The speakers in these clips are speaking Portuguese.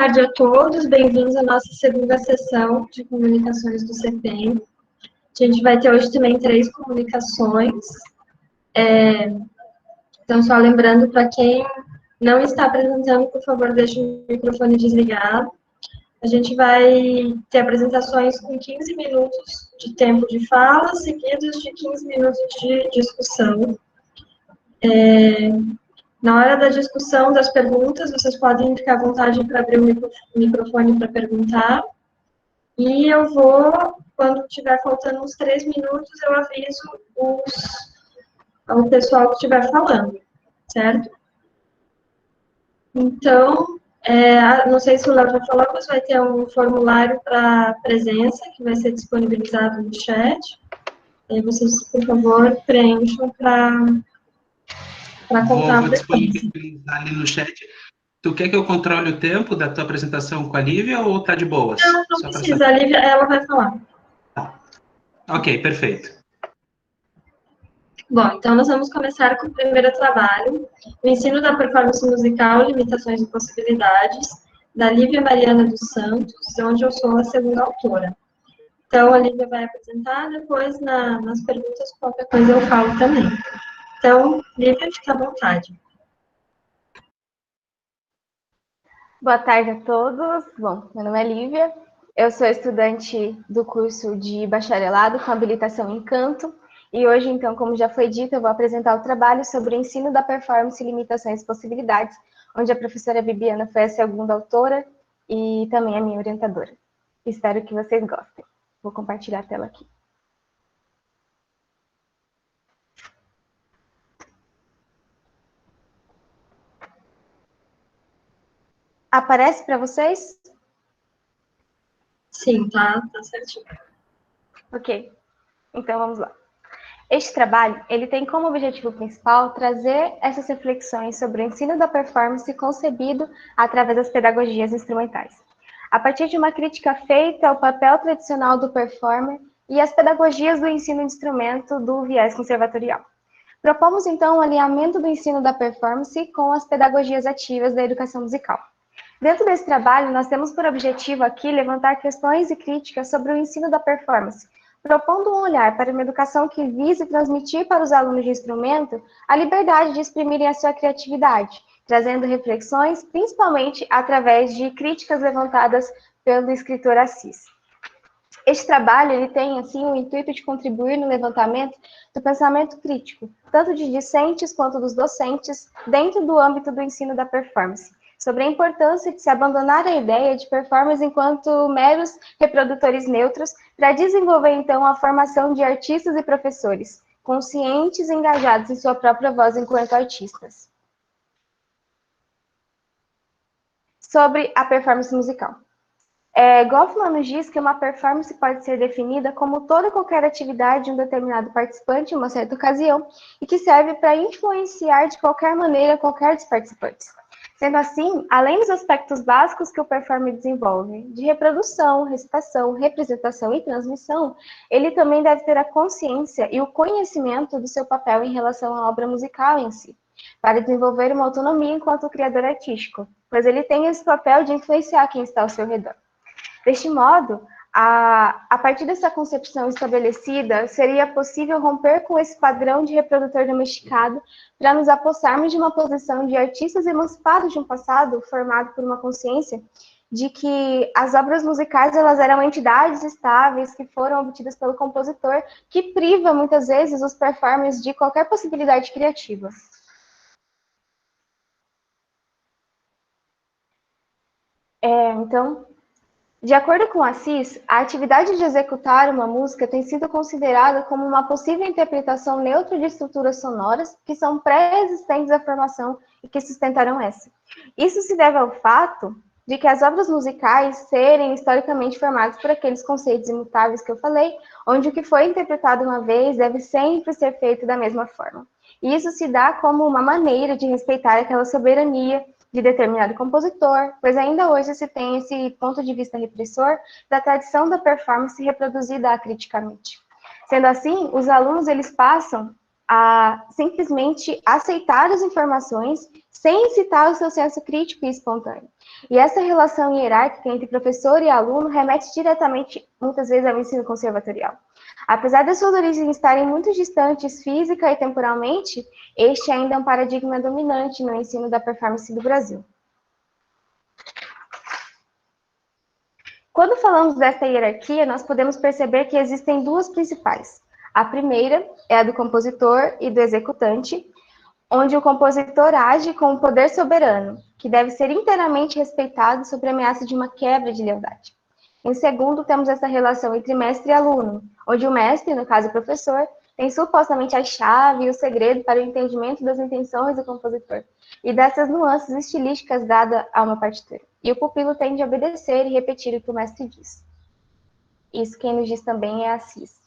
tarde a todos, bem-vindos à nossa segunda sessão de comunicações do CEPEM. A gente vai ter hoje também 3 comunicações. Então, só lembrando para quem não está apresentando, por favor, deixe o microfone desligado. A gente vai ter apresentações com 15 minutos de tempo de fala, seguidos de 15 minutos de discussão. Na hora da discussão das perguntas, vocês podem ficar à vontade para abrir o microfone para perguntar. E eu vou, quando tiver faltando uns 3 minutos, eu aviso o pessoal que estiver falando, certo? Então, não sei se o Léo já falou, mas vai ter um formulário para presença, que vai ser disponibilizado no chat. Aí vocês, por favor, preencham para contar a Vou presença. disponibilizar ali no chat. Tu quer que eu controle o tempo da tua apresentação com a Lívia ou tá de boas? Não precisa, a Lívia, ela vai falar. Ok, perfeito. Bom, então nós vamos começar com o primeiro trabalho, o ensino da performance musical, limitações e possibilidades, da Lívia Mariana dos Santos, onde eu sou a segunda autora. Então, a Lívia vai apresentar, depois nas perguntas, qualquer coisa eu falo também. Então, Lívia, fica à vontade. Boa tarde a todos. Bom, meu nome é Lívia, eu sou estudante do curso de bacharelado com habilitação em canto, e hoje, então, como já foi dito, eu vou apresentar o trabalho sobre o ensino da performance, limitações e possibilidades, onde a professora Bibiana foi a segunda autora e também a minha orientadora. Espero que vocês gostem. Vou compartilhar a tela aqui. Aparece para vocês? Sim, tá certinho. Ok, então vamos lá. Este trabalho, ele tem como objetivo principal trazer essas reflexões sobre o ensino da performance concebido através das pedagogias instrumentais. A partir de uma crítica feita ao papel tradicional do performer e as pedagogias do ensino de instrumento do viés conservatorial. Propomos, então, o alinhamento do ensino da performance com as pedagogias ativas da educação musical. Dentro desse trabalho, nós temos por objetivo aqui levantar questões e críticas sobre o ensino da performance, propondo um olhar para uma educação que vise transmitir para os alunos de instrumento a liberdade de exprimirem a sua criatividade, trazendo reflexões, principalmente através de críticas levantadas pelo escritor Assis. Este trabalho ele tem, assim, o intuito de contribuir no levantamento do pensamento crítico, tanto de discentes quanto dos docentes, dentro do âmbito do ensino da performance, sobre a importância de se abandonar a ideia de performers enquanto meros reprodutores neutros, para desenvolver, então, a formação de artistas e professores, conscientes e engajados em sua própria voz enquanto artistas. Sobre a performance musical. Goffman nos diz que uma performance pode ser definida como toda e qualquer atividade de um determinado participante em uma certa ocasião e que serve para influenciar de qualquer maneira qualquer dos participantes. Sendo assim, além dos aspectos básicos que o performer desenvolve, de reprodução, recitação, representação e transmissão, ele também deve ter a consciência e o conhecimento do seu papel em relação à obra musical em si, para desenvolver uma autonomia enquanto criador artístico, pois ele tem esse papel de influenciar quem está ao seu redor. Deste modo, a partir dessa concepção estabelecida, seria possível romper com esse padrão de reprodutor domesticado para nos apossarmos de uma posição de artistas emancipados de um passado formado por uma consciência de que as obras musicais elas eram entidades estáveis que foram obtidas pelo compositor, que priva muitas vezes os performers de qualquer possibilidade criativa. Então, de acordo com Assis, a atividade de executar uma música tem sido considerada como uma possível interpretação neutra de estruturas sonoras que são pré-existentes à formação e que sustentarão essa. Isso se deve ao fato de que as obras musicais serem historicamente formadas por aqueles conceitos imutáveis que eu falei, onde o que foi interpretado uma vez deve sempre ser feito da mesma forma. E isso se dá como uma maneira de respeitar aquela soberania de determinado compositor, pois ainda hoje se tem esse ponto de vista repressor da tradição da performance reproduzida acriticamente. Sendo assim, os alunos eles passam a simplesmente aceitar as informações sem incitar o seu senso crítico e espontâneo. E essa relação hierárquica entre professor e aluno remete diretamente, muitas vezes, ao ensino conservatorial. Apesar das suas origens estarem muito distantes física e temporalmente, este ainda é um paradigma dominante no ensino da performance do Brasil. Quando falamos desta hierarquia, nós podemos perceber que existem duas principais. A primeira é a do compositor e do executante, onde o compositor age com o poder soberano, que deve ser inteiramente respeitado sob a ameaça de uma quebra de lealdade. Em segundo, temos essa relação entre mestre e aluno, onde o mestre, no caso o professor, tem supostamente a chave e o segredo para o entendimento das intenções do compositor e dessas nuances estilísticas dadas a uma partitura. E o pupilo tende a obedecer e repetir o que o mestre diz. Isso quem nos diz também é Assis.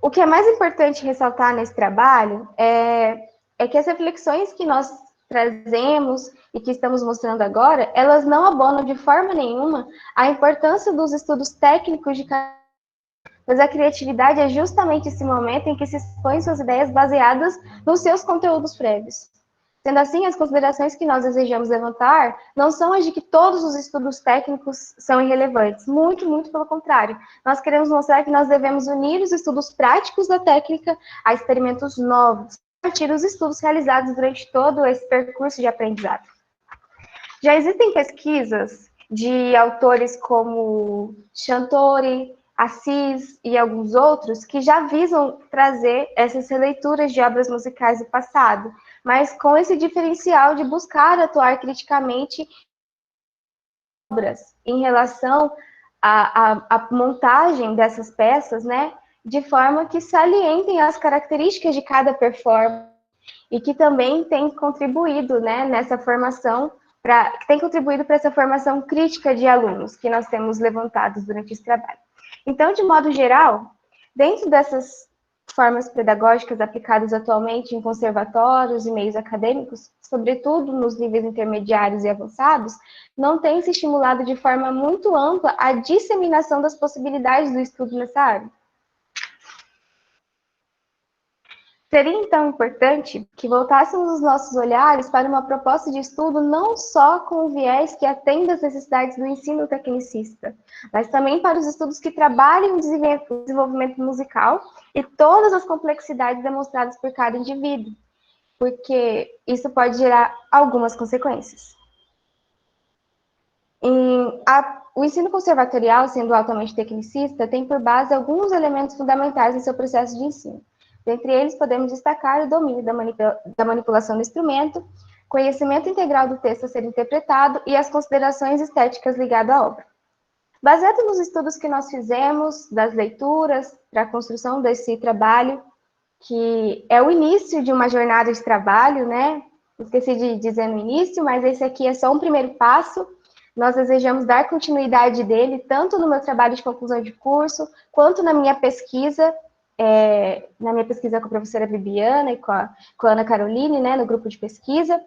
O que é mais importante ressaltar nesse trabalho é que as reflexões que nós trazemos e que estamos mostrando agora, elas não abonam de forma nenhuma a importância dos estudos técnicos de cada, mas a criatividade é justamente esse momento em que se expõem suas ideias baseadas nos seus conteúdos prévios. Sendo assim, as considerações que nós desejamos levantar não são as de que todos os estudos técnicos são irrelevantes. Muito, muito pelo contrário. Nós queremos mostrar que nós devemos unir os estudos práticos da técnica a experimentos novos, a partir dos estudos realizados durante todo esse percurso de aprendizado. Já existem pesquisas de autores como Chantori, Assis e alguns outros que já visam trazer essas releituras de obras musicais do passado, mas com esse diferencial de buscar atuar criticamente obras em relação à montagem dessas peças, né, de forma que salientem as características de cada performance e que também tem contribuído, né, nessa formação, que tem contribuído para essa formação crítica de alunos que nós temos levantados durante esse trabalho. Então, de modo geral, dentro dessas formas pedagógicas aplicadas atualmente em conservatórios e meios acadêmicos, sobretudo nos níveis intermediários e avançados, não tem se estimulado de forma muito ampla a disseminação das possibilidades do estudo nessa área. Seria, então, importante que voltássemos os nossos olhares para uma proposta de estudo não só com o viés que atenda às necessidades do ensino tecnicista, mas também para os estudos que trabalhem o desenvolvimento musical e todas as complexidades demonstradas por cada indivíduo, porque isso pode gerar algumas consequências. O ensino conservatorial, sendo altamente tecnicista, tem por base alguns elementos fundamentais em seu processo de ensino. Dentre eles, podemos destacar o domínio da manipulação do instrumento, conhecimento integral do texto a ser interpretado e as considerações estéticas ligadas à obra. Baseado nos estudos que nós fizemos, das leituras, para a construção desse trabalho, que é o início de uma jornada de trabalho, né? Esqueci de dizer no início, mas esse aqui é só um primeiro passo. Nós desejamos dar continuidade dele, tanto no meu trabalho de conclusão de curso, quanto na minha pesquisa, com a professora Bibiana e com a Ana Caroline, né, no grupo de pesquisa.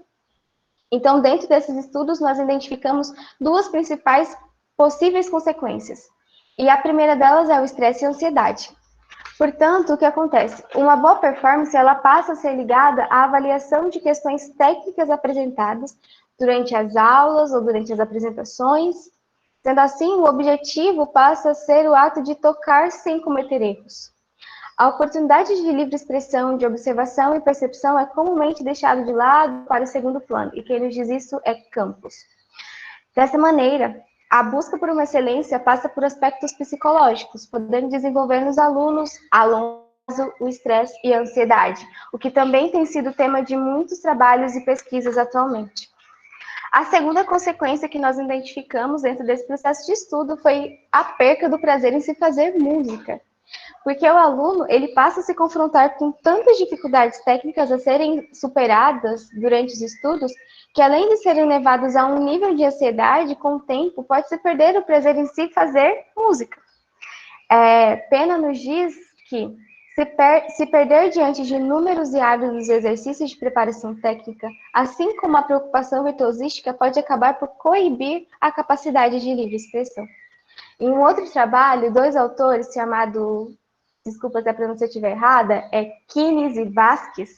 Então, dentro desses estudos, nós identificamos duas principais possíveis consequências. E a primeira delas é o estresse e a ansiedade. Portanto, o que acontece? Uma boa performance, ela passa a ser ligada à avaliação de questões técnicas apresentadas durante as aulas ou durante as apresentações. Sendo assim, o objetivo passa a ser o ato de tocar sem cometer erros. A oportunidade de livre expressão, de observação e percepção é comumente deixada de lado para o segundo plano, e quem nos diz isso é Campos. Dessa maneira, a busca por uma excelência passa por aspectos psicológicos, podendo desenvolver nos alunos, a longo prazo, o estresse e a ansiedade, o que também tem sido tema de muitos trabalhos e pesquisas atualmente. A segunda consequência que nós identificamos dentro desse processo de estudo foi a perca do prazer em se fazer música. Porque o aluno, ele passa a se confrontar com tantas dificuldades técnicas a serem superadas durante os estudos, que além de serem levados a um nível de ansiedade, com o tempo, pode-se perder o prazer em si fazer música. Pena nos diz que se perder diante de inúmeros e árduos exercícios de preparação técnica, assim como a preocupação virtuosística, pode acabar por coibir a capacidade de livre expressão. Em um outro trabalho, dois autores, chamados desculpa se a pronúncia estiver errada, é Kines e Vasquez,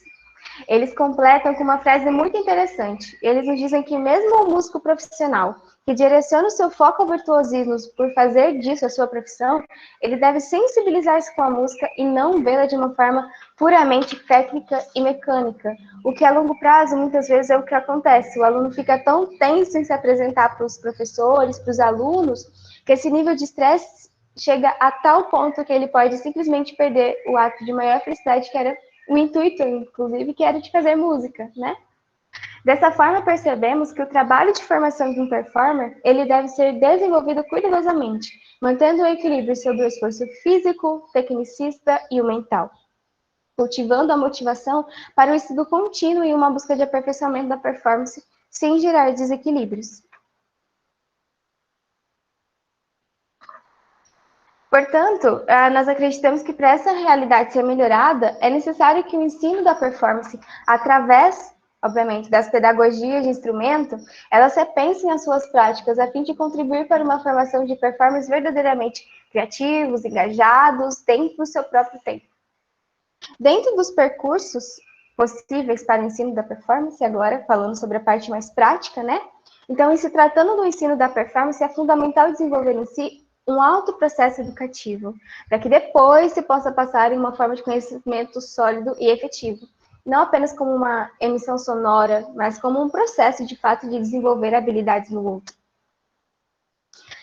eles completam com uma frase muito interessante. Eles nos dizem que mesmo o músico profissional que direciona o seu foco ao virtuosismo por fazer disso a sua profissão, ele deve sensibilizar-se com a música e não vê-la de uma forma puramente técnica e mecânica. O que a longo prazo, muitas vezes, é o que acontece. O aluno fica tão tenso em se apresentar para os professores, para os alunos, que esse nível de estresse chega a tal ponto que ele pode simplesmente perder o ato de maior felicidade, que era o intuito, inclusive, que era de fazer música, né? Dessa forma, percebemos que o trabalho de formação de um performer, ele deve ser desenvolvido cuidadosamente, mantendo o equilíbrio sobre o esforço físico, tecnicista e o mental, cultivando a motivação para o estudo contínuo e uma busca de aperfeiçoamento da performance, sem gerar desequilíbrios. Portanto, nós acreditamos que para essa realidade ser melhorada, é necessário que o ensino da performance, através, obviamente, das pedagogias de instrumento, elas repensem as suas práticas a fim de contribuir para uma formação de performers verdadeiramente criativos, engajados, dentro do seu próprio tempo. Dentro dos percursos possíveis para o ensino da performance, agora falando sobre a parte mais prática, né? Então, em se tratando do ensino da performance, é fundamental desenvolver em si um alto processo educativo, para que depois se possa passar em uma forma de conhecimento sólido e efetivo, não apenas como uma emissão sonora, mas como um processo de fato de desenvolver habilidades no outro.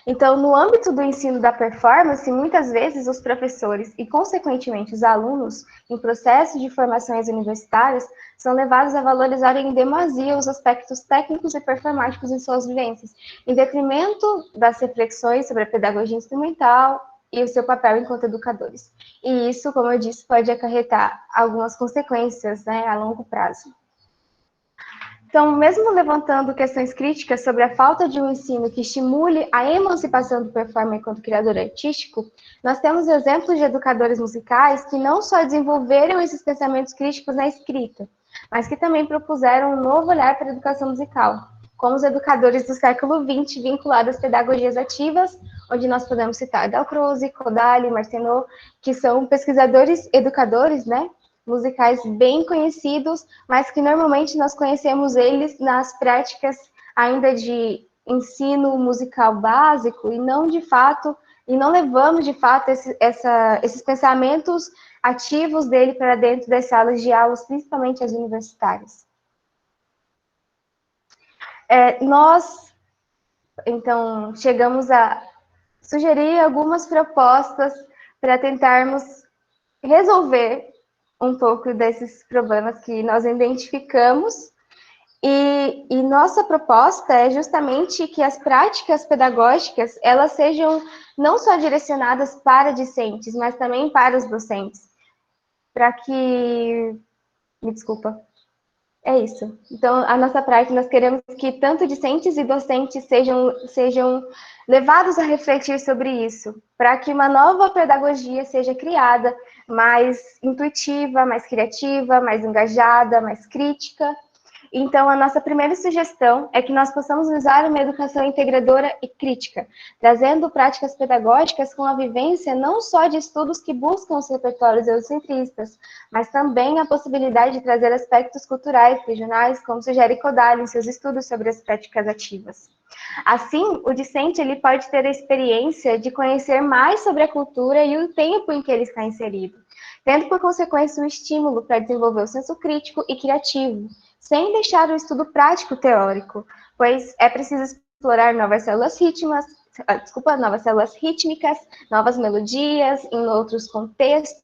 Então, no âmbito do ensino da performance, muitas vezes os professores e, consequentemente, os alunos, em processos de formações universitárias, são levados a valorizarem em demasia os aspectos técnicos e performáticos em suas vivências, em detrimento das reflexões sobre a pedagogia instrumental e o seu papel enquanto educadores. E isso, como eu disse, pode acarretar algumas consequências, né, a longo prazo. Então, mesmo levantando questões críticas sobre a falta de um ensino que estimule a emancipação do performer enquanto criador artístico, nós temos exemplos de educadores musicais que não só desenvolveram esses pensamentos críticos na escrita, mas que também propuseram um novo olhar para a educação musical, como os educadores do século XX vinculados às pedagogias ativas, onde nós podemos citar Dalcroze, Kodály, Martenot, que são pesquisadores, educadores, né, musicais bem conhecidos, mas que normalmente nós conhecemos eles nas práticas ainda de ensino musical básico e não de fato, e não levamos de fato esses pensamentos ativos dele para dentro das salas de aulas, principalmente as universitárias. Nós, então, chegamos a sugerir algumas propostas para tentarmos resolver um pouco desses problemas que nós identificamos, e nossa proposta é justamente que as práticas pedagógicas, elas sejam não só direcionadas para discentes, mas também para os docentes, para que... Me desculpa. É isso. Então, a nossa prática, nós queremos que tanto discentes e docentes sejam levados a refletir sobre isso, para que uma nova pedagogia seja criada, mais intuitiva, mais criativa, mais engajada, mais crítica. Então, a nossa primeira sugestão é que nós possamos usar uma educação integradora e crítica, trazendo práticas pedagógicas com a vivência não só de estudos que buscam os repertórios eurocentristas, mas também a possibilidade de trazer aspectos culturais, regionais, como sugere Kodály em seus estudos sobre as práticas ativas. Assim, o discente ele pode ter a experiência de conhecer mais sobre a cultura e o tempo em que ele está inserido, tendo por consequência um estímulo para desenvolver o senso crítico e criativo, sem deixar o estudo prático teórico, pois é preciso explorar novas células rítmicas, novas melodias, em outros contextos,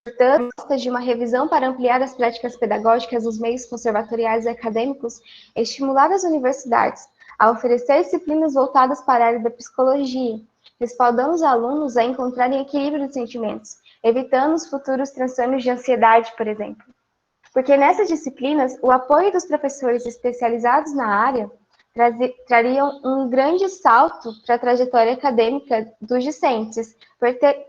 portanto, de uma revisão para ampliar as práticas pedagógicas nos meios conservatoriais e acadêmicos, estimular as universidades a oferecer disciplinas voltadas para a área da psicologia, respaldando os alunos a encontrarem equilíbrio de sentimentos, evitando os futuros transtornos de ansiedade, por exemplo. Porque nessas disciplinas, o apoio dos professores especializados na área trariam um grande salto para a trajetória acadêmica dos discentes,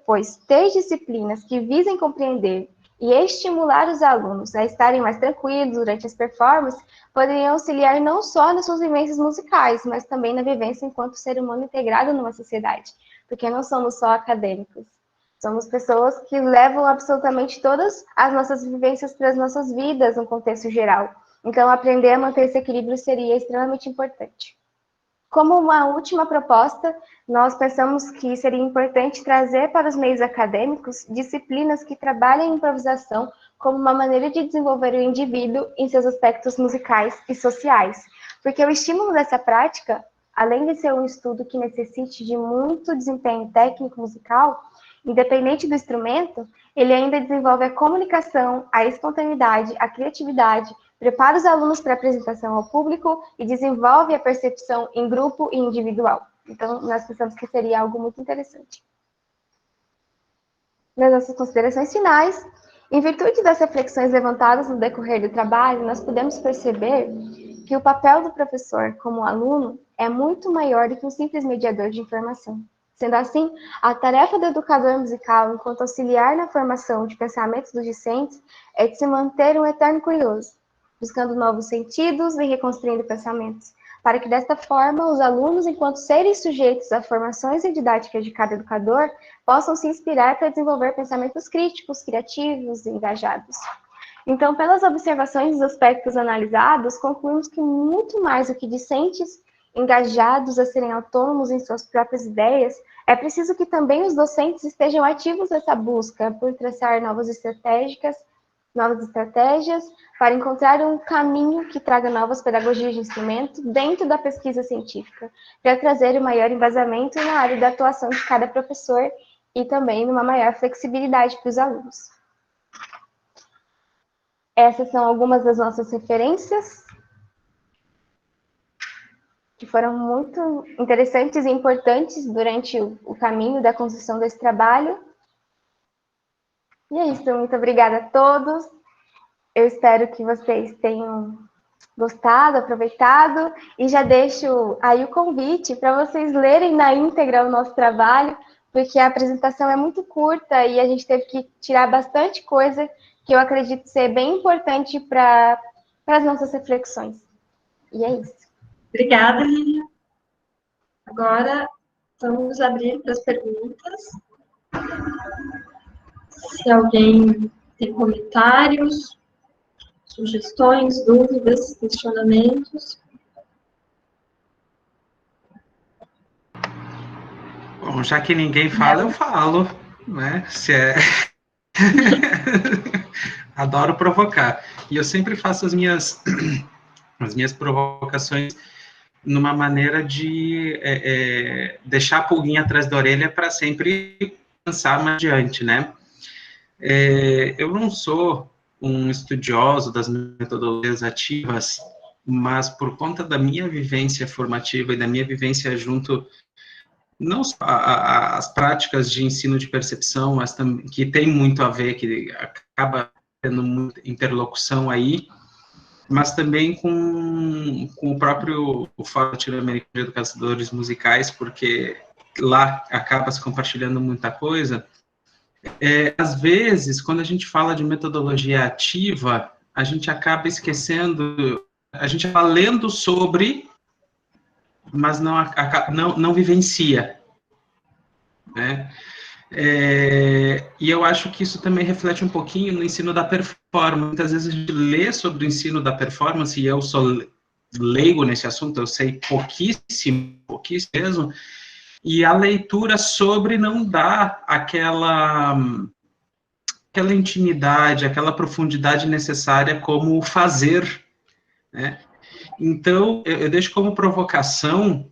pois ter disciplinas que visem compreender e estimular os alunos a estarem mais tranquilos durante as performances poderiam auxiliar não só nas suas vivências musicais, mas também na vivência enquanto ser humano integrado numa sociedade, porque não somos só acadêmicos. Somos pessoas que levam absolutamente todas as nossas vivências para as nossas vidas no contexto geral. Então, aprender a manter esse equilíbrio seria extremamente importante. Como uma última proposta, nós pensamos que seria importante trazer para os meios acadêmicos disciplinas que trabalhem a improvisação como uma maneira de desenvolver o indivíduo em seus aspectos musicais e sociais. Porque o estímulo dessa prática, além de ser um estudo que necessite de muito desempenho técnico musical, independente do instrumento, ele ainda desenvolve a comunicação, a espontaneidade, a criatividade, prepara os alunos para a apresentação ao público e desenvolve a percepção em grupo e individual. Então, nós pensamos que seria algo muito interessante. Nas nossas considerações finais, em virtude das reflexões levantadas no decorrer do trabalho, nós podemos perceber que o papel do professor como aluno é muito maior do que um simples mediador de informação. Sendo assim, a tarefa do educador musical, enquanto auxiliar na formação de pensamentos dos discentes, é de se manter um eterno curioso, buscando novos sentidos e reconstruindo pensamentos, para que desta forma os alunos, enquanto seres sujeitos a formações e didáticas de cada educador, possam se inspirar para desenvolver pensamentos críticos, criativos e engajados. Então, pelas observações dos aspectos analisados, concluímos que muito mais do que discentes engajados a serem autônomos em suas próprias ideias, é preciso que também os docentes estejam ativos nessa busca por traçar novas estratégias para encontrar um caminho que traga novas pedagogias de instrumento dentro da pesquisa científica, para trazer um maior embasamento na área da atuação de cada professor e também uma maior flexibilidade para os alunos. Essas são algumas das nossas referências, que foram muito interessantes e importantes durante o caminho da construção desse trabalho. E é isso, muito obrigada a todos. Eu espero que vocês tenham gostado, aproveitado, e já deixo aí o convite para vocês lerem na íntegra o nosso trabalho, porque a apresentação é muito curta e a gente teve que tirar bastante coisa que eu acredito ser bem importante para as nossas reflexões. E é isso. Obrigada, Lívia. Agora, vamos abrir para as perguntas. Se alguém tem comentários, sugestões, dúvidas, questionamentos. Bom, já que ninguém fala, eu falo, né? Adoro provocar. E eu sempre faço as minhas provocações numa maneira de deixar a pulguinha atrás da orelha para sempre pensar mais adiante, né? Eu não sou um estudioso das metodologias ativas, mas por conta da minha vivência formativa e da minha vivência junto, não só as práticas de ensino de percepção, mas também, que tem muito a ver, que acaba tendo muita interlocução aí, mas também com o próprio Fórum Latino-Americano de Educadores Musicais, porque lá acaba se compartilhando muita coisa. Às vezes, quando a gente fala de metodologia ativa, a gente acaba esquecendo, a gente acaba lendo sobre, mas não vivencia, né? E eu acho que isso também reflete um pouquinho no ensino da performance. Muitas vezes a gente lê sobre o ensino da performance, e eu sou leigo nesse assunto, eu sei pouquíssimo mesmo, e a leitura sobre não dá aquela intimidade, aquela profundidade necessária como fazer, né? Então, eu deixo como provocação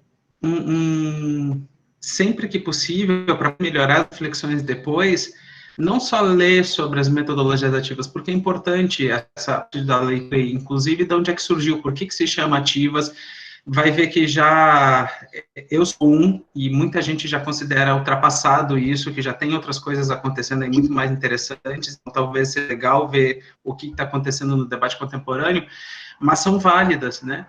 sempre que possível, para melhorar as reflexões depois, não só ler sobre as metodologias ativas, porque é importante essa parte da leitura, inclusive de onde é que surgiu, por que se chama ativas, vai ver que eu sou e muita gente já considera ultrapassado isso, que já tem outras coisas acontecendo aí muito mais interessantes, então talvez seja legal ver o que está acontecendo no debate contemporâneo, mas são válidas, né?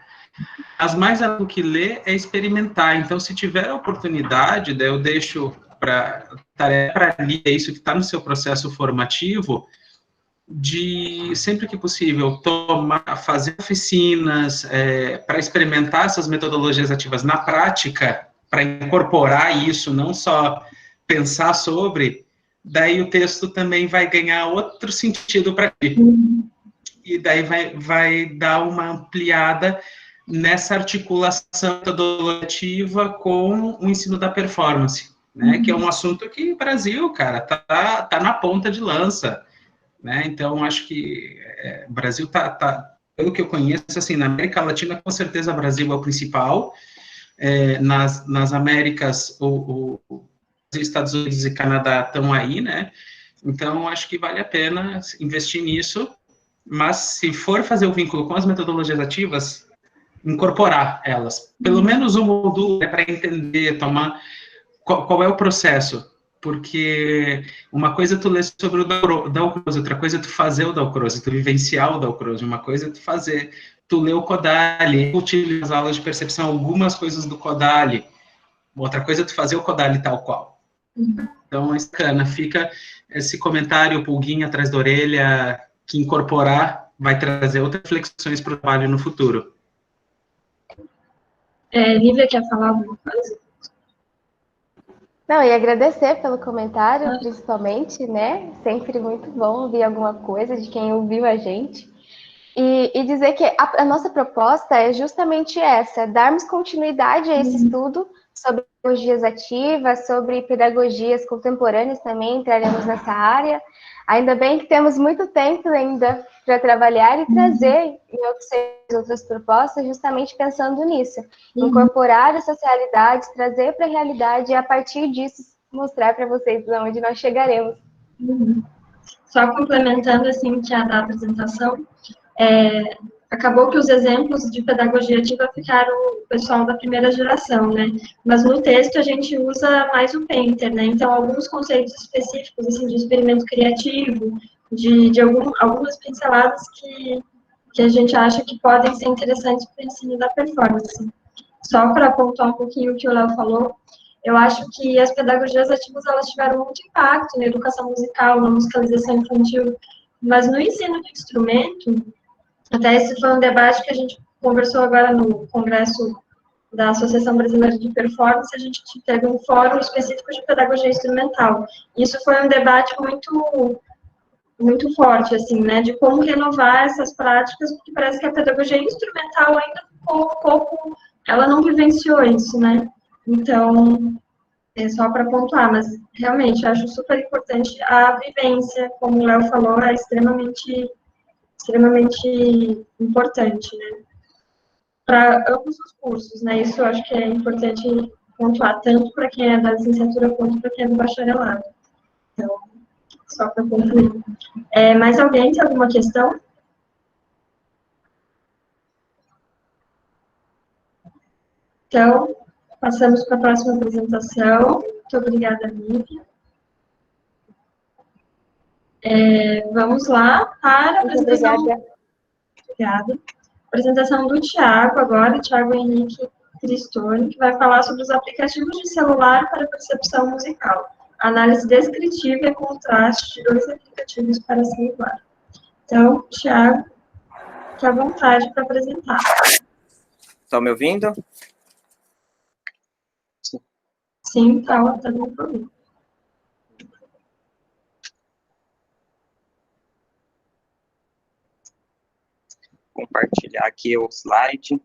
As mais do que ler é experimentar. Então, se tiver a oportunidade, daí eu deixo para ler isso que está no seu processo formativo, de, sempre que possível, fazer oficinas para experimentar essas metodologias ativas na prática, para incorporar isso, não só pensar sobre, daí o texto também vai ganhar outro sentido para ti. E daí vai dar uma ampliada nessa articulação metodologia com o ensino da performance, né? Que é um assunto que o Brasil, cara, tá na ponta de lança, né? Então, acho que o Brasil pelo que eu conheço, assim, na América Latina, com certeza, o Brasil é o principal. Nas Américas, os Estados Unidos e Canadá estão aí, né? Então, acho que vale a pena investir nisso, mas se for fazer o vínculo com as metodologias ativas, incorporar elas. Pelo menos um ou duas, para entender, tomar qual é o processo. Porque uma coisa é tu ler sobre o Dalcroze, outra coisa é tu fazer o Dalcroze, tu vivenciar o Dalcroze, uma coisa é tu ler o Kodály, utilizar as aulas de percepção, algumas coisas do Kodály, outra coisa é tu fazer o Kodály tal qual. Então, é bacana, fica esse comentário, pulguinha atrás da orelha, que incorporar vai trazer outras reflexões para o trabalho no futuro. Lívia, quer falar alguma coisa? Não, e agradecer pelo comentário, principalmente, né? Sempre muito bom ouvir alguma coisa de quem ouviu a gente. E dizer que a nossa proposta é justamente essa, darmos continuidade a esse estudo sobre pedagogias ativas, sobre pedagogias contemporâneas também, entraremos nessa área. Ainda bem que temos muito tempo ainda para trabalhar e trazer em outras propostas, justamente pensando nisso. Incorporar essas realidades, trazer para a realidade e, a partir disso, mostrar para vocês onde nós chegaremos. Só complementando, assim, que a da apresentação, acabou que os exemplos de pedagogia ativa ficaram o pessoal da primeira geração, né? Mas no texto a gente usa mais o Painter, né? Então, alguns conceitos específicos, assim, de experimento criativo, de algumas pinceladas que a gente acha que podem ser interessantes para o ensino da performance. Só para apontar um pouquinho o que o Léo falou, eu acho que as pedagogias ativas, elas tiveram muito impacto na educação musical, na musicalização infantil, mas no ensino de instrumento, até esse foi um debate que a gente conversou agora no congresso da Associação Brasileira de Performance, a gente teve um fórum específico de pedagogia instrumental. Isso foi um debate muito forte, assim, né, de como renovar essas práticas, porque parece que a pedagogia instrumental ainda ficou um pouco, ela não vivenciou isso, né, então, é só para pontuar, mas realmente, eu acho super importante a vivência, como o Léo falou, é extremamente importante, né, para ambos os cursos, né, isso eu acho que é importante pontuar, tanto para quem é da licenciatura quanto para quem é do bacharelado. Então, só para concluir. Mais alguém tem alguma questão? Então, passamos para a próxima apresentação. Muito obrigada, Lívia. Vamos lá para a apresentação. Obrigada. Apresentação do Thiago agora, Thiago Henrique Cristoni, que vai falar sobre os aplicativos de celular para percepção musical. Análise descritiva e contraste de dois aplicativos para celular. Então, Thiago, fique à vontade para apresentar. Estão me ouvindo? Sim, está no problema. Compartilhar aqui o slide.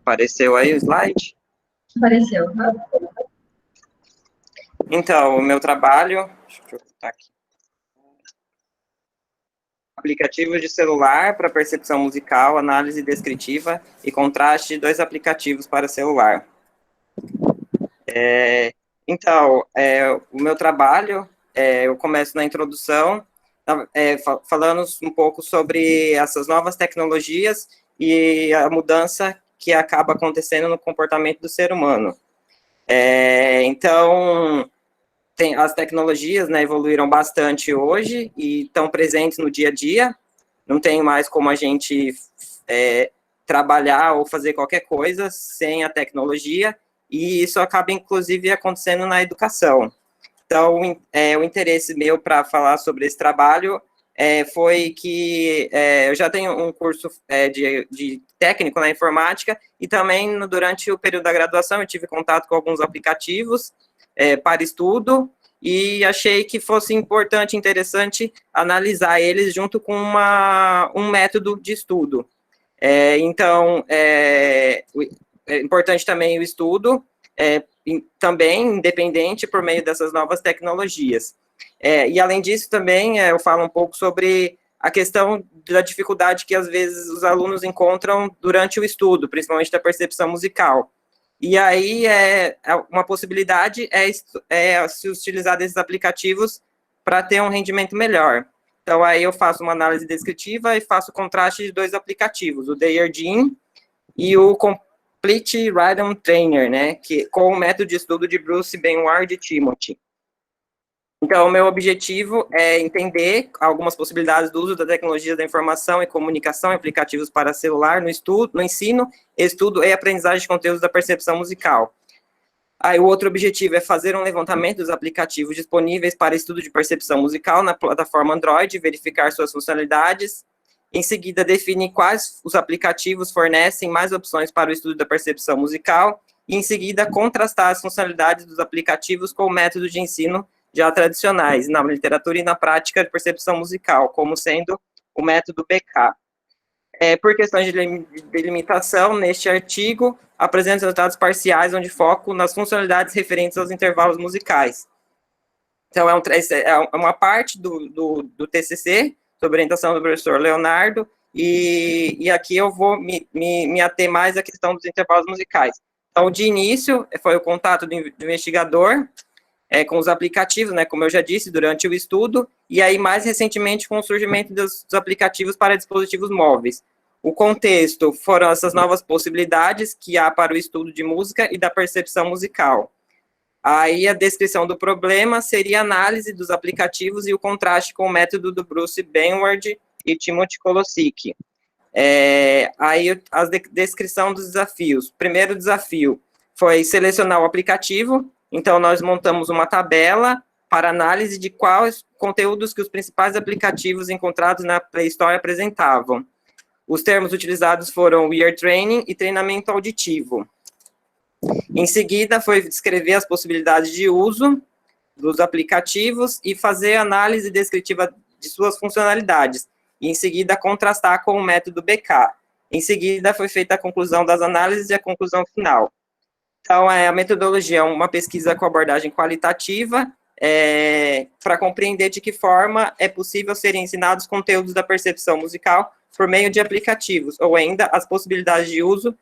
Apareceu aí o slide? Apareceu. Então, o meu trabalho... Deixa eu botar aqui. Aplicativos de celular para percepção musical, análise descritiva e contraste de dois aplicativos para celular. O meu trabalho, eu começo na introdução, falando um pouco sobre essas novas tecnologias e a mudança que acaba acontecendo no comportamento do ser humano. As tecnologias, né, evoluíram bastante hoje e estão presentes no dia a dia. Não tem mais como a gente trabalhar ou fazer qualquer coisa sem a tecnologia, e isso acaba, inclusive, acontecendo na educação. Então, o interesse meu para falar sobre esse trabalho foi que eu já tenho um curso de técnico na informática, e também, durante o período da graduação, eu tive contato com alguns aplicativos para estudo, e achei que fosse importante, interessante, analisar eles junto com um método de estudo. Então, é importante também o estudo, também independente por meio dessas novas tecnologias. E, além disso, também eu falo um pouco sobre a questão da dificuldade que, às vezes, os alunos encontram durante o estudo, principalmente da percepção musical. E aí, uma possibilidade se utilizar desses aplicativos para ter um rendimento melhor. Então, aí eu faço uma análise descritiva e faço o contraste de 2 aplicativos, o Deyardin e o Complete Rhythm Trainer, né, com o método de estudo de Bruce Benward e Timothy. Então, o meu objetivo é entender algumas possibilidades do uso da tecnologia da informação e comunicação em aplicativos para celular no ensino, estudo e aprendizagem de conteúdos da percepção musical. Aí, o outro objetivo é fazer um levantamento dos aplicativos disponíveis para estudo de percepção musical na plataforma Android, verificar suas funcionalidades. Em seguida, define quais os aplicativos fornecem mais opções para o estudo da percepção musical. E, em seguida, contrastar as funcionalidades dos aplicativos com o método de ensino já tradicionais, na literatura e na prática de percepção musical, como sendo o método BK. Por questões de delimitação, neste artigo, apresento resultados parciais, onde foco nas funcionalidades referentes aos intervalos musicais. Então, é uma parte do TCC, sob orientação do professor Leonardo, e aqui eu vou me ater mais à questão dos intervalos musicais. Então, de início, foi o contato do investigador com os aplicativos, né, como eu já disse, durante o estudo, e aí, mais recentemente, com o surgimento dos aplicativos para dispositivos móveis. O contexto foram essas novas possibilidades que há para o estudo de música e da percepção musical. Aí, a descrição do problema seria a análise dos aplicativos e o contraste com o método do Bruce Benward e Timothy Kolosik. Aí, a descrição dos desafios. O primeiro desafio foi selecionar o aplicativo. Então, nós montamos uma tabela para análise de quais conteúdos que os principais aplicativos encontrados na Play Store apresentavam. Os termos utilizados foram ear training e treinamento auditivo. Em seguida, foi descrever as possibilidades de uso dos aplicativos e fazer análise descritiva de suas funcionalidades. E, em seguida, contrastar com o método BK. Em seguida, foi feita a conclusão das análises e a conclusão final. Então, a metodologia é uma pesquisa com abordagem qualitativa, para compreender de que forma é possível serem ensinados conteúdos da percepção musical por meio de aplicativos, ou ainda as possibilidades de uso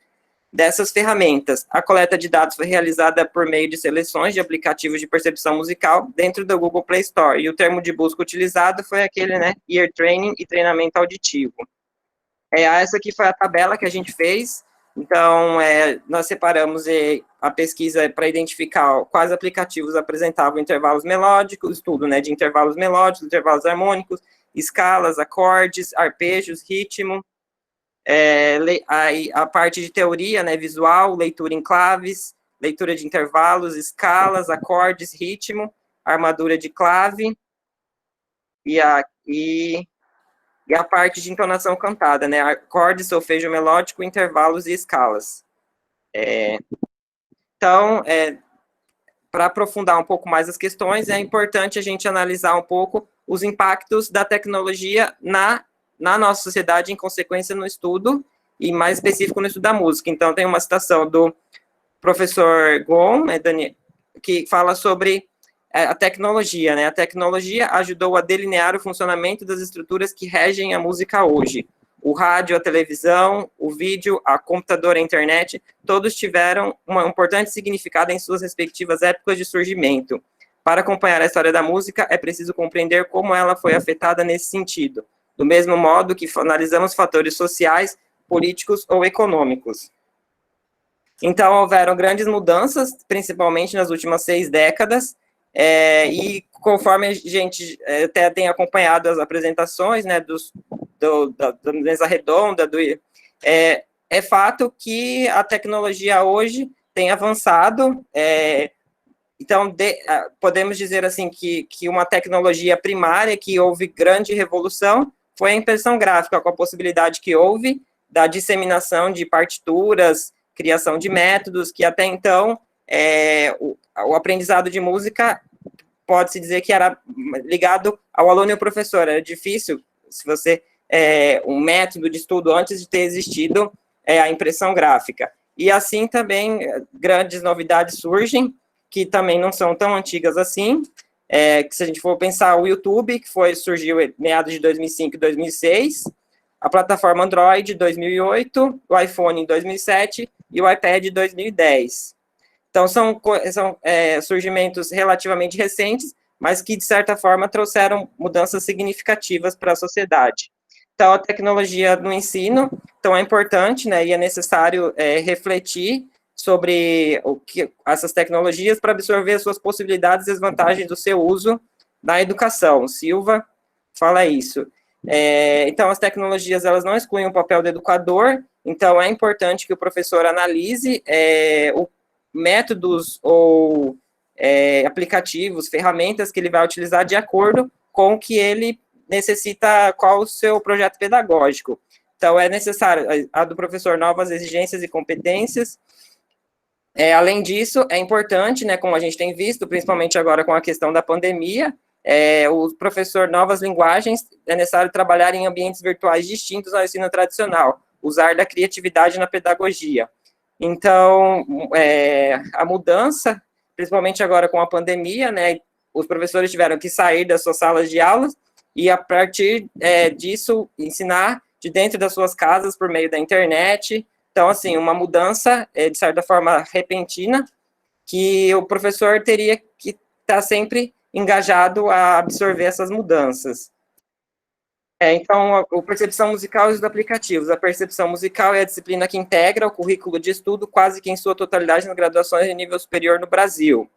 dessas ferramentas. A coleta de dados foi realizada por meio de seleções de aplicativos de percepção musical dentro do Google Play Store, e o termo de busca utilizado foi aquele, né, ear training e treinamento auditivo. Essa aqui foi a tabela que a gente fez. Então, nós separamos a pesquisa para identificar quais aplicativos apresentavam intervalos melódicos, estudo, né, de intervalos melódicos, intervalos harmônicos, escalas, acordes, arpejos, ritmo, a parte de teoria, né, visual, leitura em claves, leitura de intervalos, escalas, acordes, ritmo, armadura de clave, e a parte de entonação cantada, né, acorde, solfejo melódico, intervalos e escalas. Então, para aprofundar um pouco mais as questões, é importante a gente analisar um pouco os impactos da tecnologia na nossa sociedade, em consequência no estudo, e mais específico no estudo da música. Então, tem uma citação do professor Gon, né, que fala sobre a tecnologia, né? A tecnologia ajudou a delinear o funcionamento das estruturas que regem a música hoje. O rádio, a televisão, o vídeo, a computador, a internet, todos tiveram um importante significado em suas respectivas épocas de surgimento. Para acompanhar a história da música, é preciso compreender como ela foi afetada nesse sentido, do mesmo modo que analisamos fatores sociais, políticos ou econômicos. Então, houveram grandes mudanças, principalmente nas últimas 6 décadas, e conforme a gente até tem acompanhado as apresentações, né, da mesa redonda, é fato que a tecnologia hoje tem avançado, então, podemos dizer assim que uma tecnologia primária que houve grande revolução foi a impressão gráfica, com a possibilidade que houve da disseminação de partituras, criação de métodos, que até então o aprendizado de música pode-se dizer que era ligado ao aluno e ao professor. Era difícil, se você um método de estudo antes de ter existido a impressão gráfica. E assim também grandes novidades surgem, que também não são tão antigas assim, que se a gente for pensar o YouTube, que surgiu em meados de 2005 e 2006, a plataforma Android em 2008, o iPhone em 2007 e o iPad em 2010. Então, são surgimentos relativamente recentes, mas que, de certa forma, trouxeram mudanças significativas para a sociedade. Então, a tecnologia no ensino, então, é importante, né, e é necessário refletir sobre essas tecnologias para absorver as suas possibilidades e as vantagens do seu uso na educação. Silva fala isso. Então, as tecnologias, elas não excluem o papel do educador, então é importante que o professor analise métodos ou aplicativos, ferramentas que ele vai utilizar de acordo com o que ele necessita, qual o seu projeto pedagógico. Então, é necessário a do professor novas exigências e competências. Além disso, é importante, né, como a gente tem visto, principalmente agora com a questão da pandemia, o professor novas linguagens, é necessário trabalhar em ambientes virtuais distintos ao ensino tradicional, usar da criatividade na pedagogia. Então, a mudança, principalmente agora com a pandemia, né, os professores tiveram que sair das suas salas de aulas e, a partir disso, ensinar de dentro das suas casas por meio da internet. Então, assim, uma mudança, de certa forma, repentina, que o professor teria que estar sempre engajado a absorver essas mudanças. Então, a percepção musical e os aplicativos. A percepção musical é a disciplina que integra o currículo de estudo quase que em sua totalidade nas graduações de nível superior no Brasil.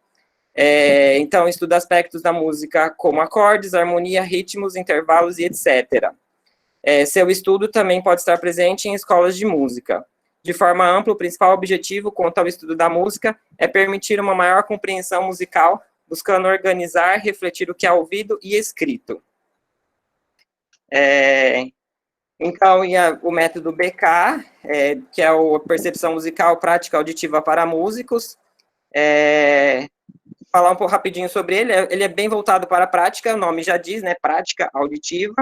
Então, estuda aspectos da música como acordes, harmonia, ritmos, intervalos e etc. Seu estudo também pode estar presente em escolas de música. De forma ampla, o principal objetivo quanto ao estudo da música é permitir uma maior compreensão musical, buscando organizar, refletir o que é ouvido e escrito. Então, o método BK, que é a percepção musical prática auditiva para músicos, falar um pouco rapidinho sobre ele é bem voltado para a prática, o nome já diz, né, prática auditiva.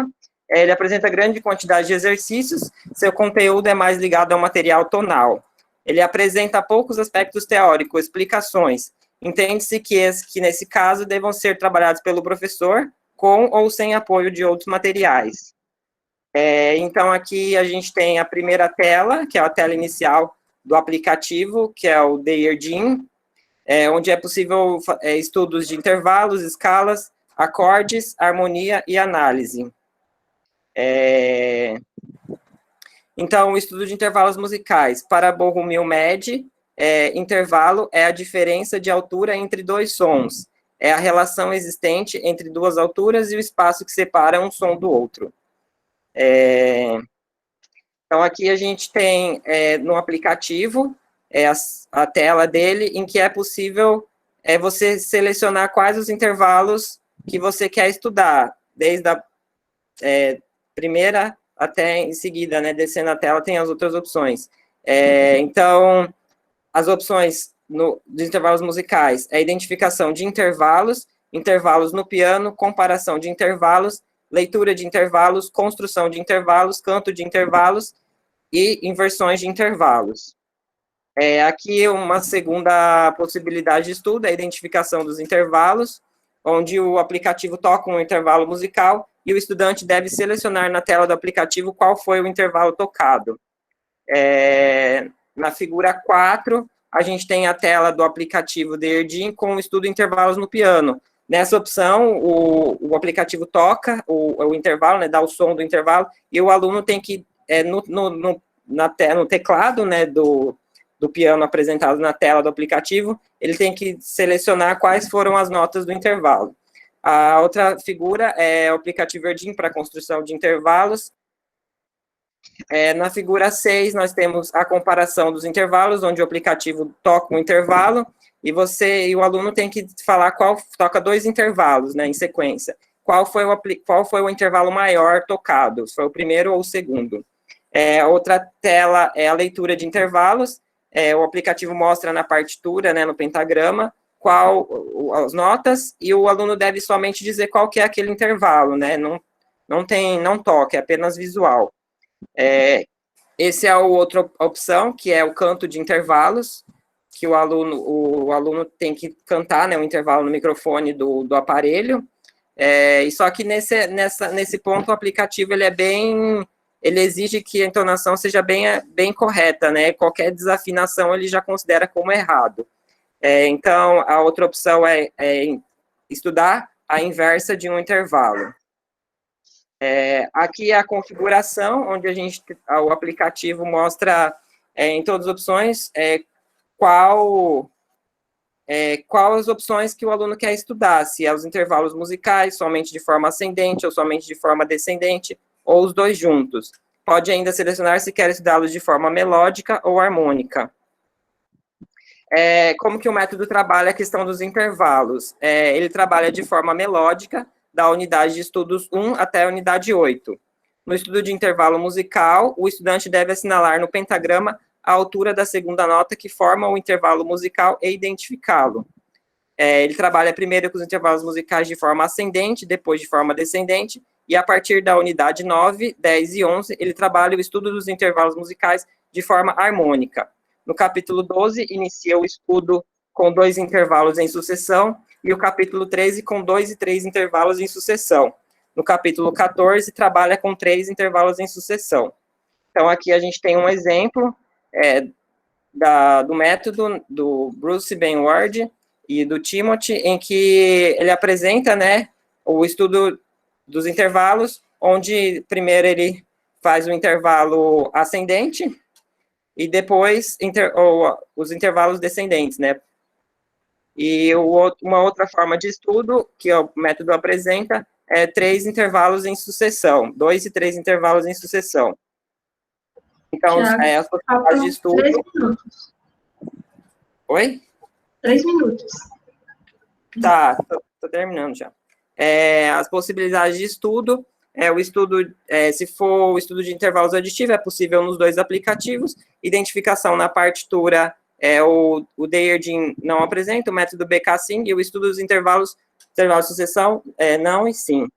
Ele apresenta grande quantidade de exercícios, seu conteúdo é mais ligado ao material tonal. Ele apresenta poucos aspectos teóricos, explicações. Entende-se que nesse caso, devam ser trabalhados pelo professor, com ou sem apoio de outros materiais. Então, aqui a gente tem a primeira tela, que é a tela inicial do aplicativo, que é o Deirdim, onde é possível estudos de intervalos, escalas, acordes, harmonia e análise. Então, o estudo de intervalos musicais. Para Bohumil Med, intervalo é a diferença de altura entre dois sons. É a relação existente entre duas alturas e o espaço que separa um som do outro. Então, aqui a gente tem no aplicativo a tela dele, em que é possível você selecionar quais os intervalos que você quer estudar, desde a primeira até em seguida, né, descendo a tela, tem as outras opções. Então, as opções dos intervalos musicais é identificação de intervalos, intervalos no piano, comparação de intervalos, leitura de intervalos, construção de intervalos, canto de intervalos e inversões de intervalos. Aqui uma segunda possibilidade de estudo é a identificação dos intervalos, onde o aplicativo toca um intervalo musical e o estudante deve selecionar na tela do aplicativo qual foi o intervalo tocado. Na figura 4, a gente tem a tela do aplicativo Deirdim com o estudo de intervalos no piano. Nessa opção, o aplicativo toca o intervalo, né, dá o som do intervalo, e o aluno tem que, no teclado, né, do piano apresentado na tela do aplicativo, ele tem que selecionar quais foram as notas do intervalo. A outra figura é o aplicativo Deirdim para construção de intervalos. Na figura 6, nós temos a comparação dos intervalos, onde o aplicativo toca um intervalo, e você e o aluno tem que falar qual toca 2 intervalos, né, em sequência. Qual foi o intervalo maior tocado, se foi o primeiro ou o segundo. Outra tela é a leitura de intervalos, o aplicativo mostra na partitura, né, no pentagrama, as notas, e o aluno deve somente dizer qual que é aquele intervalo, né, não toca, é apenas visual. Esse é a outra opção, que é o canto de intervalos, que o aluno tem que cantar, né, o intervalo no microfone do aparelho, e só que nesse ponto o aplicativo ele exige que a entonação seja bem correta, né, qualquer desafinação ele já considera como errado. Então, a outra opção é estudar a inversa de um intervalo. Aqui é a configuração, onde o aplicativo mostra em todas as opções quais as opções que o aluno quer estudar, se é os intervalos musicais, somente de forma ascendente ou somente de forma descendente, ou os dois juntos. Pode ainda selecionar se quer estudá-los de forma melódica ou harmônica. Como que o método trabalha a questão dos intervalos? Ele trabalha de forma melódica, da unidade de estudos 1 até a unidade 8. No estudo de intervalo musical, o estudante deve assinalar no pentagrama a altura da segunda nota que forma o intervalo musical e identificá-lo. Ele trabalha primeiro com os intervalos musicais de forma ascendente, depois de forma descendente, e a partir da unidade 9, 10 e 11, ele trabalha o estudo dos intervalos musicais de forma harmônica. No capítulo 12, inicia o estudo com 2 intervalos em sucessão, e o capítulo 13 com 2 e 3 intervalos em sucessão. No capítulo 14, trabalha com 3 intervalos em sucessão. Então, aqui a gente tem um exemplo do método do Bruce Ben-Ward e do Timothy, em que ele apresenta, né, o estudo dos intervalos, onde primeiro ele faz o intervalo ascendente e depois os intervalos descendentes, né. E uma outra forma de estudo que o método apresenta 3 intervalos em sucessão, 2 e 3 intervalos em sucessão. Então, as possibilidades de estudo... 3 minutos. Oi? 3 minutos. Tá, tô terminando já. As possibilidades de estudo, se for o estudo de intervalos aditivo, é possível nos 2 aplicativos. Identificação na partitura, o Dayerdin não apresenta, o método BK sim, e o estudo dos intervalos de sucessão, não e sim.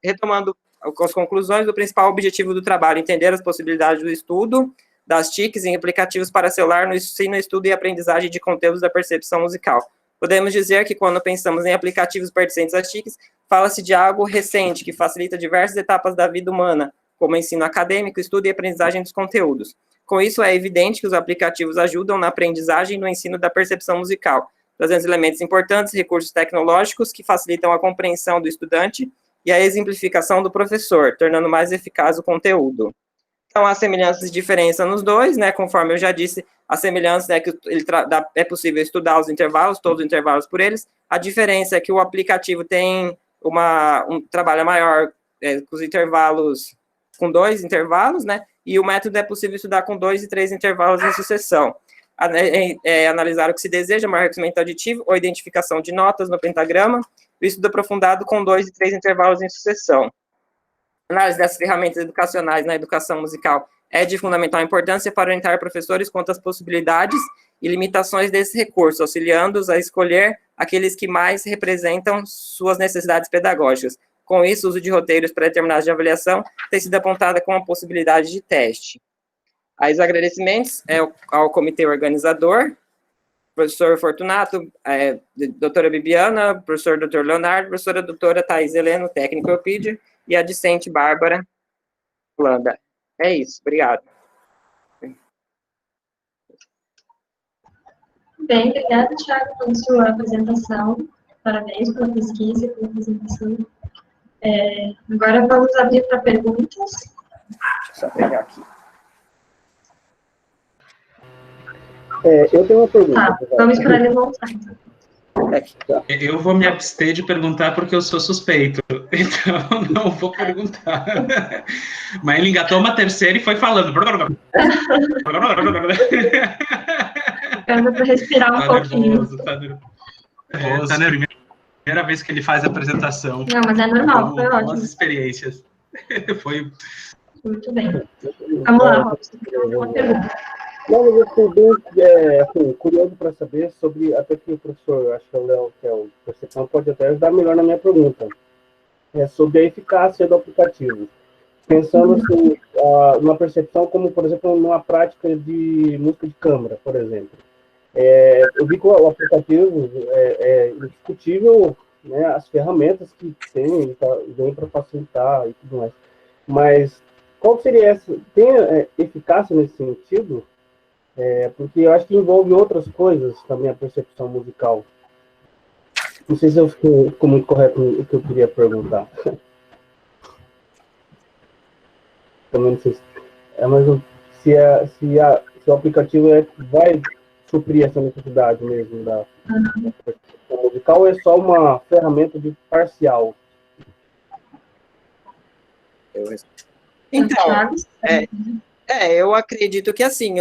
Retomando as conclusões, o principal objetivo do trabalho, entender as possibilidades do estudo das TICs em aplicativos para celular no ensino, estudo e aprendizagem de conteúdos da percepção musical. Podemos dizer que quando pensamos em aplicativos pertencentes às TICs, fala-se de algo recente, que facilita diversas etapas da vida humana, como ensino acadêmico, estudo e aprendizagem dos conteúdos. Com isso, é evidente que os aplicativos ajudam na aprendizagem e no ensino da percepção musical, trazendo elementos importantes, recursos tecnológicos que facilitam a compreensão do estudante e a exemplificação do professor, tornando mais eficaz o conteúdo. Então, há semelhanças e diferenças nos dois, né, conforme eu já disse, a semelhança é que é possível estudar os intervalos, todos os intervalos por eles, a diferença é que o aplicativo tem um trabalho maior com os intervalos, com 2 intervalos, né, e o método é possível estudar com 2 e 3 intervalos em sucessão. Analisar o que se deseja, maior reconhecimento aditivo ou identificação de notas no pentagrama, o estudo aprofundado com 2 e 3 intervalos em sucessão. Análise dessas ferramentas educacionais na educação musical é de fundamental importância para orientar professores quanto às possibilidades e limitações desse recurso, auxiliando-os a escolher aqueles que mais representam suas necessidades pedagógicas. Com isso, o uso de roteiros pré-determinados de avaliação tem sido apontada como uma possibilidade de teste. Aí os agradecimentos ao comitê organizador, professor Fortunato, doutora Bibiana, professor Dr. Leonardo, professora doutora Thais Heleno, técnico Eupídio, e a discente Bárbara Holanda. É isso, obrigado. Bem, obrigada, Thiago, pela sua apresentação. Parabéns pela pesquisa e pela apresentação. Agora vamos abrir para perguntas. Deixa eu só pegar aqui. Eu tenho uma pergunta. Tá, vamos para ele voltar. Eu vou me abster de perguntar porque eu sou suspeito. então não vou perguntar. Mas ele engatou uma terceira e foi falando. Ficando para respirar um pouquinho. Nervoso, tá nervoso. Primeira vez que ele faz a apresentação. Não, mas é normal, foi ótimo. Boas experiências. Foi... Muito bem. Vamos lá, Robson. Uma pergunta. Não, mas eu estou bem assim, curioso para saber sobre, até que o professor, acho que é o Léo, que é o Percepção, pode até ajudar melhor na minha pergunta, sobre a eficácia do aplicativo. Pensando assim, numa percepção como, por exemplo, numa prática de música de câmara, por exemplo. Eu vi que o aplicativo é indiscutível, né, as ferramentas que tem, vem para facilitar e tudo mais. Mas qual seria essa? Tem eficácia nesse sentido? Porque eu acho que envolve outras coisas também a percepção musical. Não sei se eu fico muito correto no que eu queria perguntar. Também não sei mas se o aplicativo vai suprir essa necessidade mesmo da percepção musical, ou é só uma ferramenta de parcial? Então, eu acredito que assim,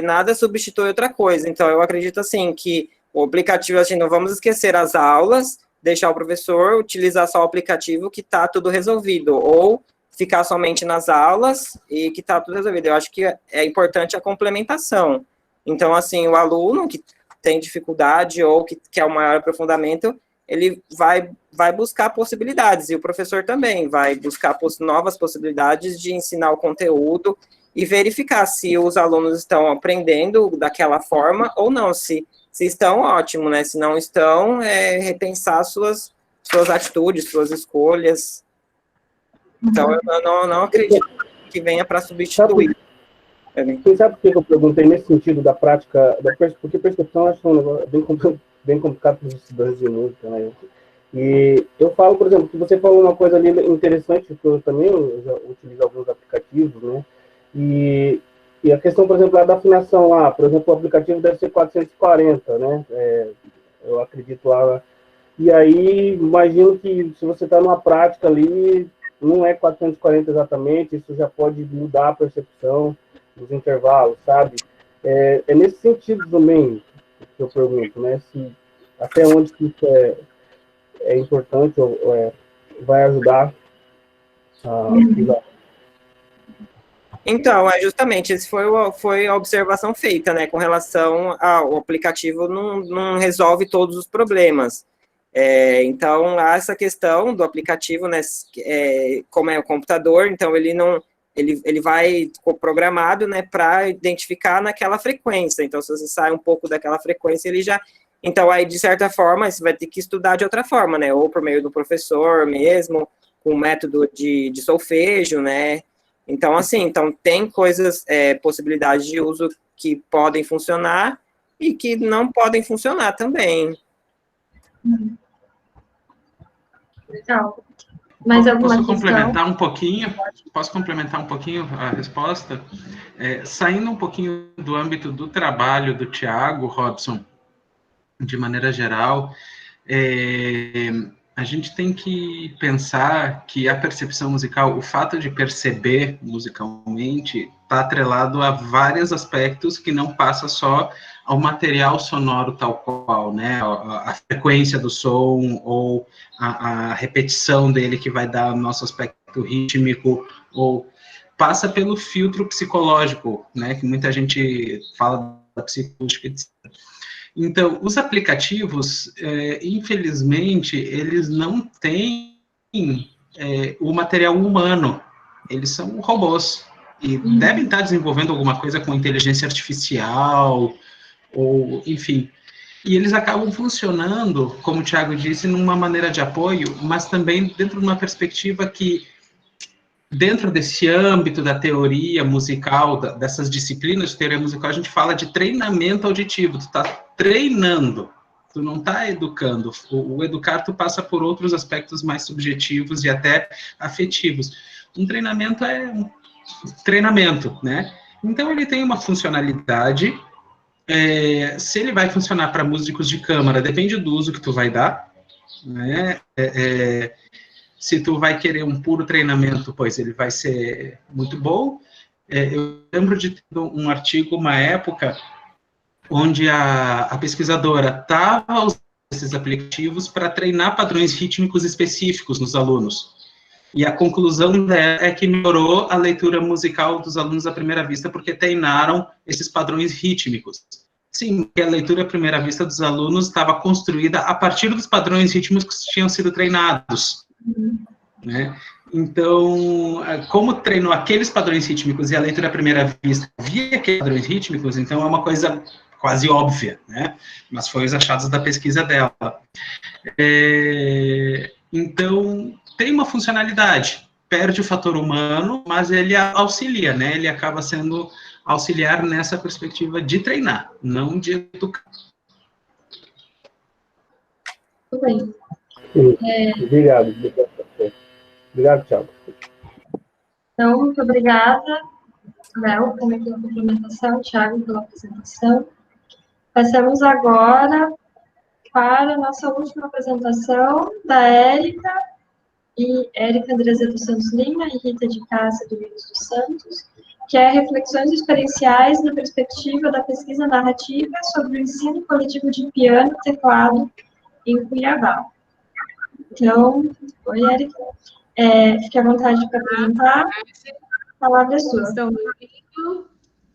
nada substitui outra coisa. Então, eu acredito assim que o aplicativo, assim, não vamos esquecer as aulas, deixar o professor utilizar só o aplicativo que está tudo resolvido, ou ficar somente nas aulas e que está tudo resolvido. Eu acho que é importante a complementação. Então, assim, o aluno que tem dificuldade ou que quer um maior aprofundamento, ele vai buscar possibilidades, e o professor também vai buscar novas possibilidades de ensinar o conteúdo e verificar se os alunos estão aprendendo daquela forma ou não. Se estão, ótimo, né? Se não estão, repensar suas atitudes, suas escolhas. Então, eu não acredito que venha para substituir. Você sabe por que eu perguntei nesse sentido da prática, porque percepção eu acho um negócio bem complicado para os estudantes de música, né? E eu falo, por exemplo, que você falou uma coisa ali interessante, que eu também já utilizo alguns aplicativos, né? E a questão, por exemplo, da afinação lá, por exemplo, o aplicativo deve ser 440, né? Eu acredito lá. E aí, imagino que se você está numa prática ali, não é 440 exatamente, isso já pode mudar a percepção dos intervalos, sabe? É nesse sentido também que eu pergunto, né? Se até onde que isso é importante ou vai ajudar a usar. Então, justamente, essa foi a observação feita, né, com relação ao aplicativo não resolve todos os problemas. Então, há essa questão do aplicativo, né, como é o computador, então ele vai programado, né, para identificar naquela frequência. Então, se você sai um pouco daquela frequência, ele já... Então, aí, de certa forma, você vai ter que estudar de outra forma, né, ou por meio do professor mesmo, com método de solfejo, né. Então, assim, tem coisas, possibilidades de uso que podem funcionar e que não podem funcionar também. Legal. Mais alguma Posso questão? Posso complementar um pouquinho a resposta? Saindo um pouquinho do âmbito do trabalho do Thiago, Robson, de maneira geral, a gente tem que pensar que a percepção musical, o fato de perceber musicalmente, está atrelado a vários aspectos que não passa só ao material sonoro tal qual, né? A frequência do som ou a repetição dele que vai dar o nosso aspecto rítmico, ou passa pelo filtro psicológico, né? Que muita gente fala da psicológica, etc. Então, os aplicativos, infelizmente, eles não têm o material humano, eles são robôs, e devem estar desenvolvendo alguma coisa com inteligência artificial, ou, enfim, e eles acabam funcionando, como o Thiago disse, numa maneira de apoio, mas também dentro de uma perspectiva que, dentro desse âmbito da teoria musical, dessas disciplinas de teoria musical, a gente fala de treinamento auditivo. Tu está treinando, tu não está educando. O educar, tu passa por outros aspectos mais subjetivos e até afetivos. Um treinamento é um treinamento, né? Então, ele tem uma funcionalidade. Se ele vai funcionar para músicos de câmara, depende do uso que tu vai dar. né? Se tu vai querer um puro treinamento, pois ele vai ser muito bom. Eu lembro de ter um artigo, uma época, onde a pesquisadora estava usando esses aplicativos para treinar padrões rítmicos específicos nos alunos. E a conclusão dela é que melhorou a leitura musical dos alunos à primeira vista, porque treinaram esses padrões rítmicos. Sim, porque a leitura à primeira vista dos alunos estava construída a partir dos padrões rítmicos que tinham sido treinados, né? Então, como treinou aqueles padrões rítmicos e a leitura à primeira vista via aqueles padrões rítmicos, então é uma coisa quase óbvia, né? Mas foi os achados da pesquisa dela. Então, tem uma funcionalidade, perde o fator humano, mas ele auxilia, né? Ele acaba sendo auxiliar nessa perspectiva de treinar, não de educar. Tudo bem. Obrigado. Obrigado, Thiago. Então, muito obrigada, Léo, também pela complementação, Thiago, pela apresentação. Passamos agora para a nossa última apresentação, da Érica Andresa dos Santos Lima e Rita de Cássia Domingos dos Santos, que é Reflexões Experienciais na Perspectiva da Pesquisa Narrativa sobre o Ensino Coletivo de Piano e Teclado em Cuiabá. Então, oi, Érica. Fique à vontade para apresentar. A palavra é sua. Estão me ouvindo?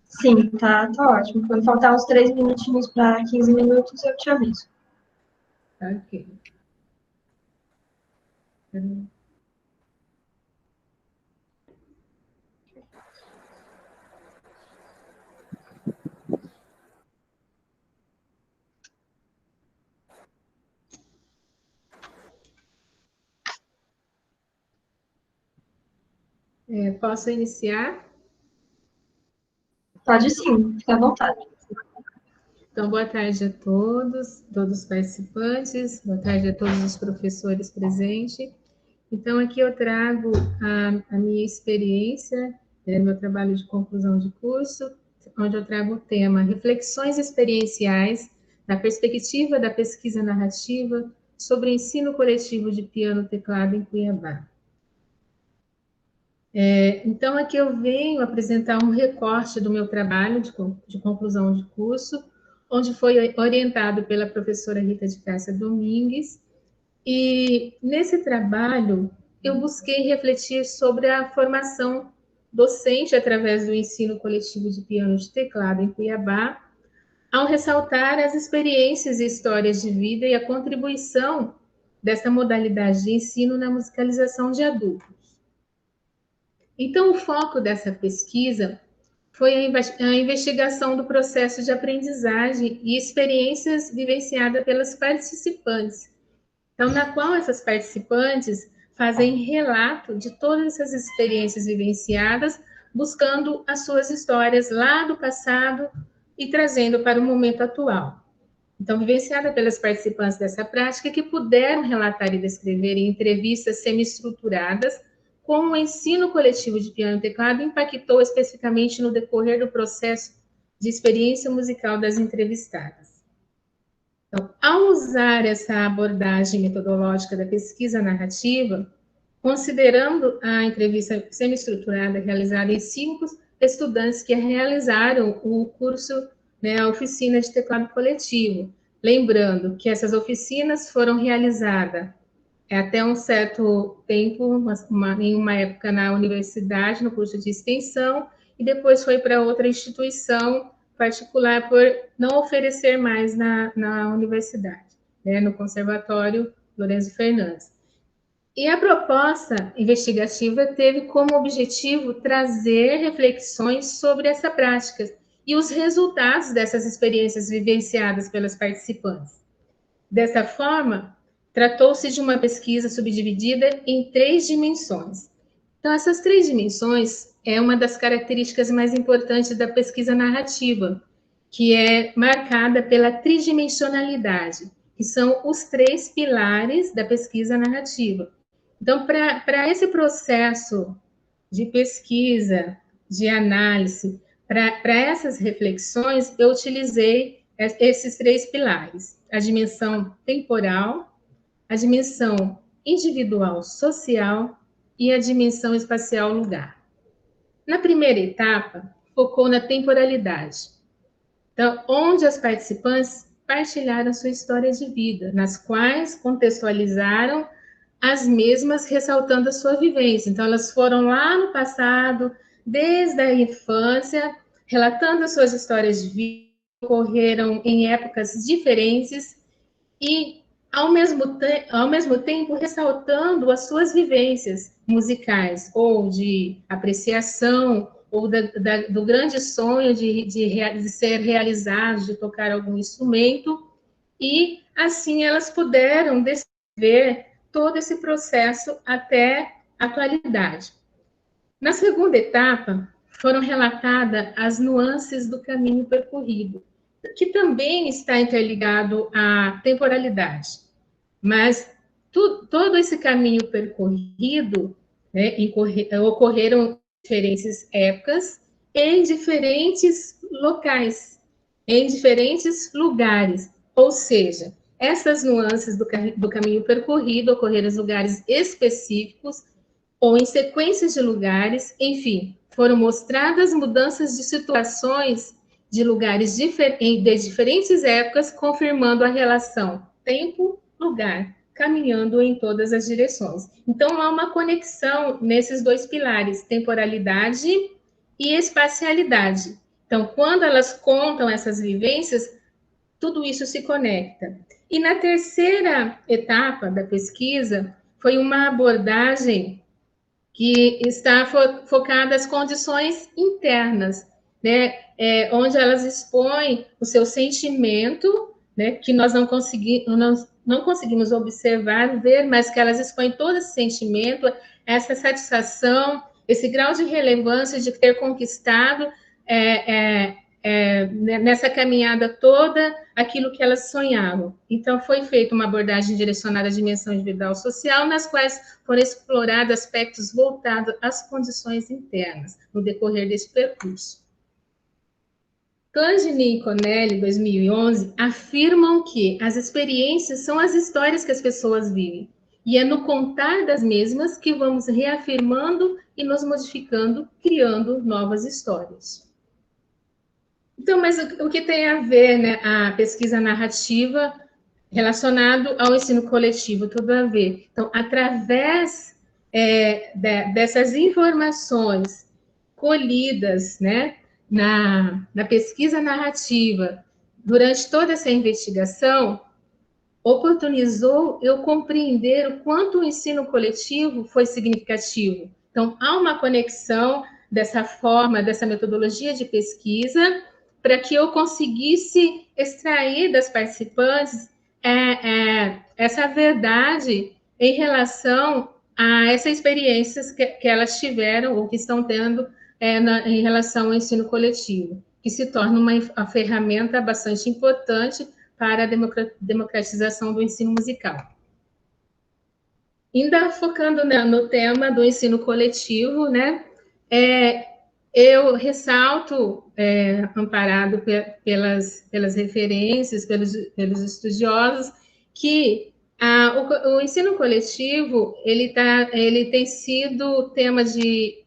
Sim, tá ótimo. Quando faltar uns 3 minutinhos para 15 minutos, eu te aviso. Ok. Posso iniciar? Pode sim, fique à vontade. Então, boa tarde a todos os participantes, boa tarde a todos os professores presentes. Então, aqui eu trago a minha experiência, meu trabalho de conclusão de curso, onde eu trago o tema Reflexões Experienciais na Perspectiva da Pesquisa Narrativa sobre o Ensino Coletivo de Piano e Teclado em Cuiabá. Então, aqui eu venho apresentar um recorte do meu trabalho de conclusão de curso, onde foi orientado pela professora Rita de Cássia Domingues, e nesse trabalho eu busquei refletir sobre a formação docente através do ensino coletivo de piano de teclado em Cuiabá, ao ressaltar as experiências e histórias de vida e a contribuição dessa modalidade de ensino na musicalização de adultos. Então, o foco dessa pesquisa foi a investigação do processo de aprendizagem e experiências vivenciadas pelas participantes. Então, na qual essas participantes fazem relato de todas essas experiências vivenciadas, buscando as suas histórias lá do passado e trazendo para o momento atual. Então, vivenciada pelas participantes dessa prática, que puderam relatar e descrever em entrevistas semi-estruturadas como o ensino coletivo de piano e teclado impactou especificamente no decorrer do processo de experiência musical das entrevistadas. Então, ao usar essa abordagem metodológica da pesquisa narrativa, considerando a entrevista semi-estruturada realizada em 5 estudantes que realizaram o curso, a oficina de teclado coletivo, lembrando que essas oficinas foram realizadas até um certo tempo, em uma época na universidade, no curso de extensão, e depois foi para outra instituição particular por não oferecer mais na universidade, no Conservatório Lourenço Fernandes. E a proposta investigativa teve como objetivo trazer reflexões sobre essa prática e os resultados dessas experiências vivenciadas pelas participantes. Dessa forma, tratou-se de uma pesquisa subdividida em 3 dimensões. Então, essas 3 dimensões é uma das características mais importantes da pesquisa narrativa, que é marcada pela tridimensionalidade, que são os 3 pilares da pesquisa narrativa. Então, para esse processo de pesquisa, de análise, para essas reflexões, eu utilizei esses 3 pilares: a dimensão temporal, a dimensão individual social e a dimensão espacial lugar. Na primeira etapa, focou na temporalidade, então, onde as participantes partilharam sua história de vida, nas quais contextualizaram as mesmas, ressaltando a sua vivência. Então, elas foram lá no passado, desde a infância, relatando as suas histórias de vida, ocorreram em épocas diferentes e, ao mesmo tempo, ressaltando as suas vivências musicais, ou de apreciação, ou do grande sonho de ser realizado, de tocar algum instrumento, e assim elas puderam descrever todo esse processo até a atualidade. Na segunda etapa, foram relatadas as nuances do caminho percorrido, que também está interligado à temporalidade. Mas todo esse caminho percorrido, né, ocorreram em diferentes épocas, em diferentes locais, em diferentes lugares. Ou seja, essas nuances do caminho percorrido ocorreram em lugares específicos ou em sequências de lugares, enfim, foram mostradas mudanças de situações de lugares de diferentes épocas, confirmando a relação tempo-lugar, caminhando em todas as direções. Então, há uma conexão nesses dois pilares, temporalidade e espacialidade. Então, quando elas contam essas vivências, tudo isso se conecta. E na terceira etapa da pesquisa, foi uma abordagem que está focada nas condições internas, né? Onde elas expõem o seu sentimento, né? Que nós não conseguimos observar, ver, mas que elas expõem todo esse sentimento, essa satisfação, esse grau de relevância de ter conquistado nessa caminhada toda aquilo que elas sonhavam. Então, foi feita uma abordagem direcionada à dimensão individual social, nas quais foram explorados aspectos voltados às condições internas, no decorrer desse percurso. Cangini e Conelli, 2011, afirmam que as experiências são as histórias que as pessoas vivem, e é no contar das mesmas que vamos reafirmando e nos modificando, criando novas histórias. Então, mas o que tem a ver, né, a pesquisa narrativa relacionado ao ensino coletivo? Tudo a ver. Então, através dessas informações colhidas, né, na pesquisa narrativa, durante toda essa investigação, oportunizou eu compreender o quanto o ensino coletivo foi significativo. Então, há uma conexão dessa forma, dessa metodologia de pesquisa, para que eu conseguisse extrair das participantes essa verdade em relação a essas experiências que elas tiveram ou que estão tendo em relação ao ensino coletivo, que se torna uma ferramenta bastante importante para a democratização do ensino musical. Ainda focando no tema do ensino coletivo, né, eu ressalto, amparado pelas referências, pelos estudiosos, que o ensino coletivo ele tem sido tema de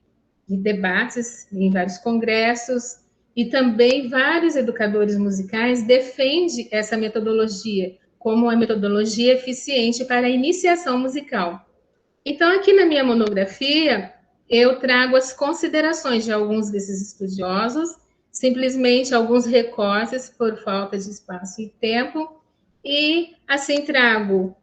debates em vários congressos, e também vários educadores musicais defendem essa metodologia como uma metodologia eficiente para a iniciação musical. Então, aqui na minha monografia, eu trago as considerações de alguns desses estudiosos, simplesmente alguns recortes por falta de espaço e tempo, e assim trago,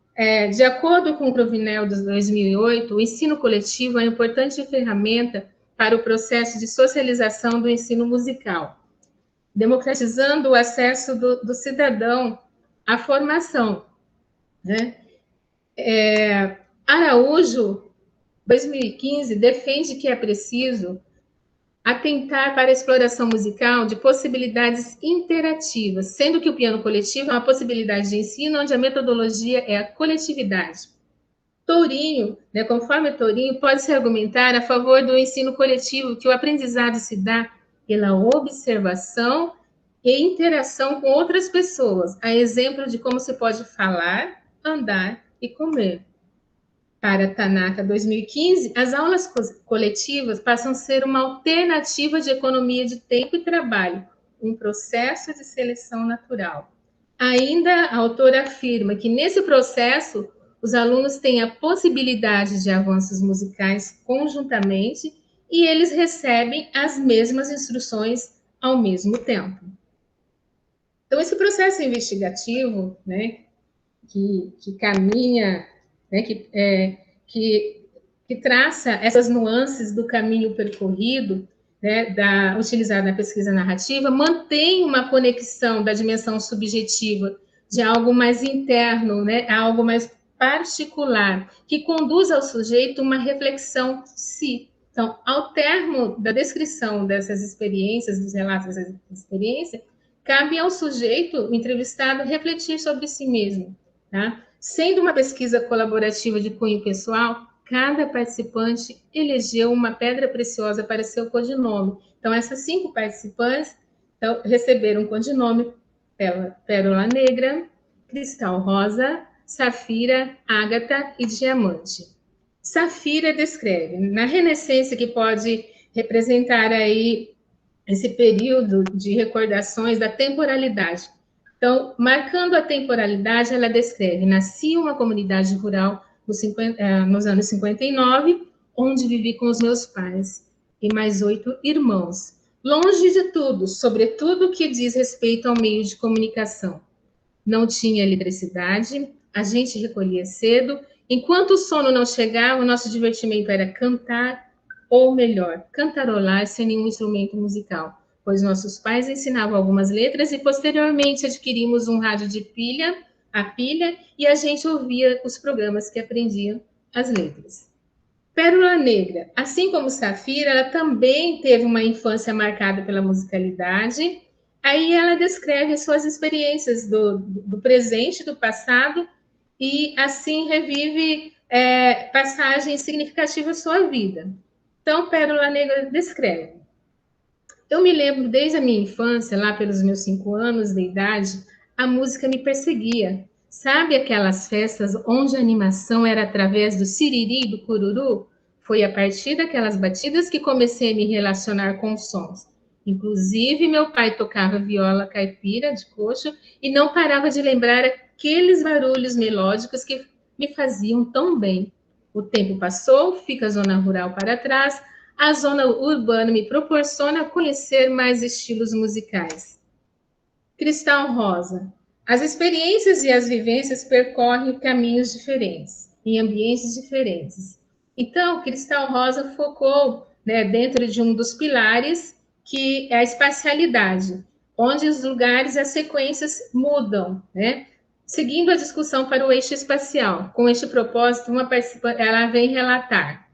de acordo com o Cruvinel de 2008, o ensino coletivo é uma importante ferramenta para o processo de socialização do ensino musical, democratizando o acesso do cidadão à formação, né? Araújo, 2015, defende que é preciso atentar para a exploração musical de possibilidades interativas, sendo que o piano coletivo é uma possibilidade de ensino onde a metodologia é a coletividade. Tourinho, né, conforme Tourinho, pode-se argumentar a favor do ensino coletivo, que o aprendizado se dá pela observação e interação com outras pessoas, a exemplo de como se pode falar, andar e comer. Para Tanaka 2015, as aulas coletivas passam a ser uma alternativa de economia de tempo e trabalho, um processo de seleção natural. Ainda a autora afirma que nesse processo os alunos têm a possibilidade de avanços musicais conjuntamente e eles recebem as mesmas instruções ao mesmo tempo. Então, esse processo investigativo, né, que caminha, né, que traça essas nuances do caminho percorrido, né, utilizado na pesquisa narrativa, mantém uma conexão da dimensão subjetiva de algo mais interno, né, algo mais particular, que conduz ao sujeito uma reflexão de si. Então, ao termo da descrição dessas experiências, dos relatos dessa experiência, cabe ao sujeito, o entrevistado, refletir sobre si mesmo. Tá? Sendo uma pesquisa colaborativa de cunho pessoal, cada participante elegeu uma pedra preciosa para seu codinome. Então, essas 5 participantes receberam um codinome: Pérola Negra, Cristal Rosa, Safira, Ágata e Diamante. Safira descreve, na Renascença, que pode representar aí esse período de recordações da temporalidade. Então, marcando a temporalidade, ela descreve: nasci em uma comunidade rural nos anos 59, onde vivi com os meus pais e mais 8 irmãos. Longe de tudo, sobretudo que diz respeito ao meio de comunicação. Não tinha eletricidade, a gente recolhia cedo. Enquanto o sono não chegava, o nosso divertimento era cantar, ou melhor, cantarolar sem nenhum instrumento musical, pois nossos pais ensinavam algumas letras e posteriormente adquirimos um rádio de pilha, e a gente ouvia os programas que aprendiam as letras. Pérola Negra, assim como Safira, ela também teve uma infância marcada pela musicalidade. Aí ela descreve as suas experiências do presente, do passado, e assim revive passagens significativas da sua vida. Então, Pérola Negra descreve: eu me lembro desde a minha infância, lá pelos meus 5 anos de idade, a música me perseguia. Sabe aquelas festas onde a animação era através do siriri e do cururu? Foi a partir daquelas batidas que comecei a me relacionar com os sons. Inclusive, meu pai tocava viola caipira de coxo e não parava de lembrar aqueles barulhos melódicos que me faziam tão bem. O tempo passou, fica a zona rural para trás, a zona urbana me proporciona conhecer mais estilos musicais. Cristal Rosa. As experiências e as vivências percorrem caminhos diferentes, em ambientes diferentes. Então, Cristal Rosa focou, né, dentro de um dos pilares, que é a espacialidade, onde os lugares e as sequências mudam, né? Seguindo a discussão para o eixo espacial. Com este propósito, uma participante, ela vem relatar: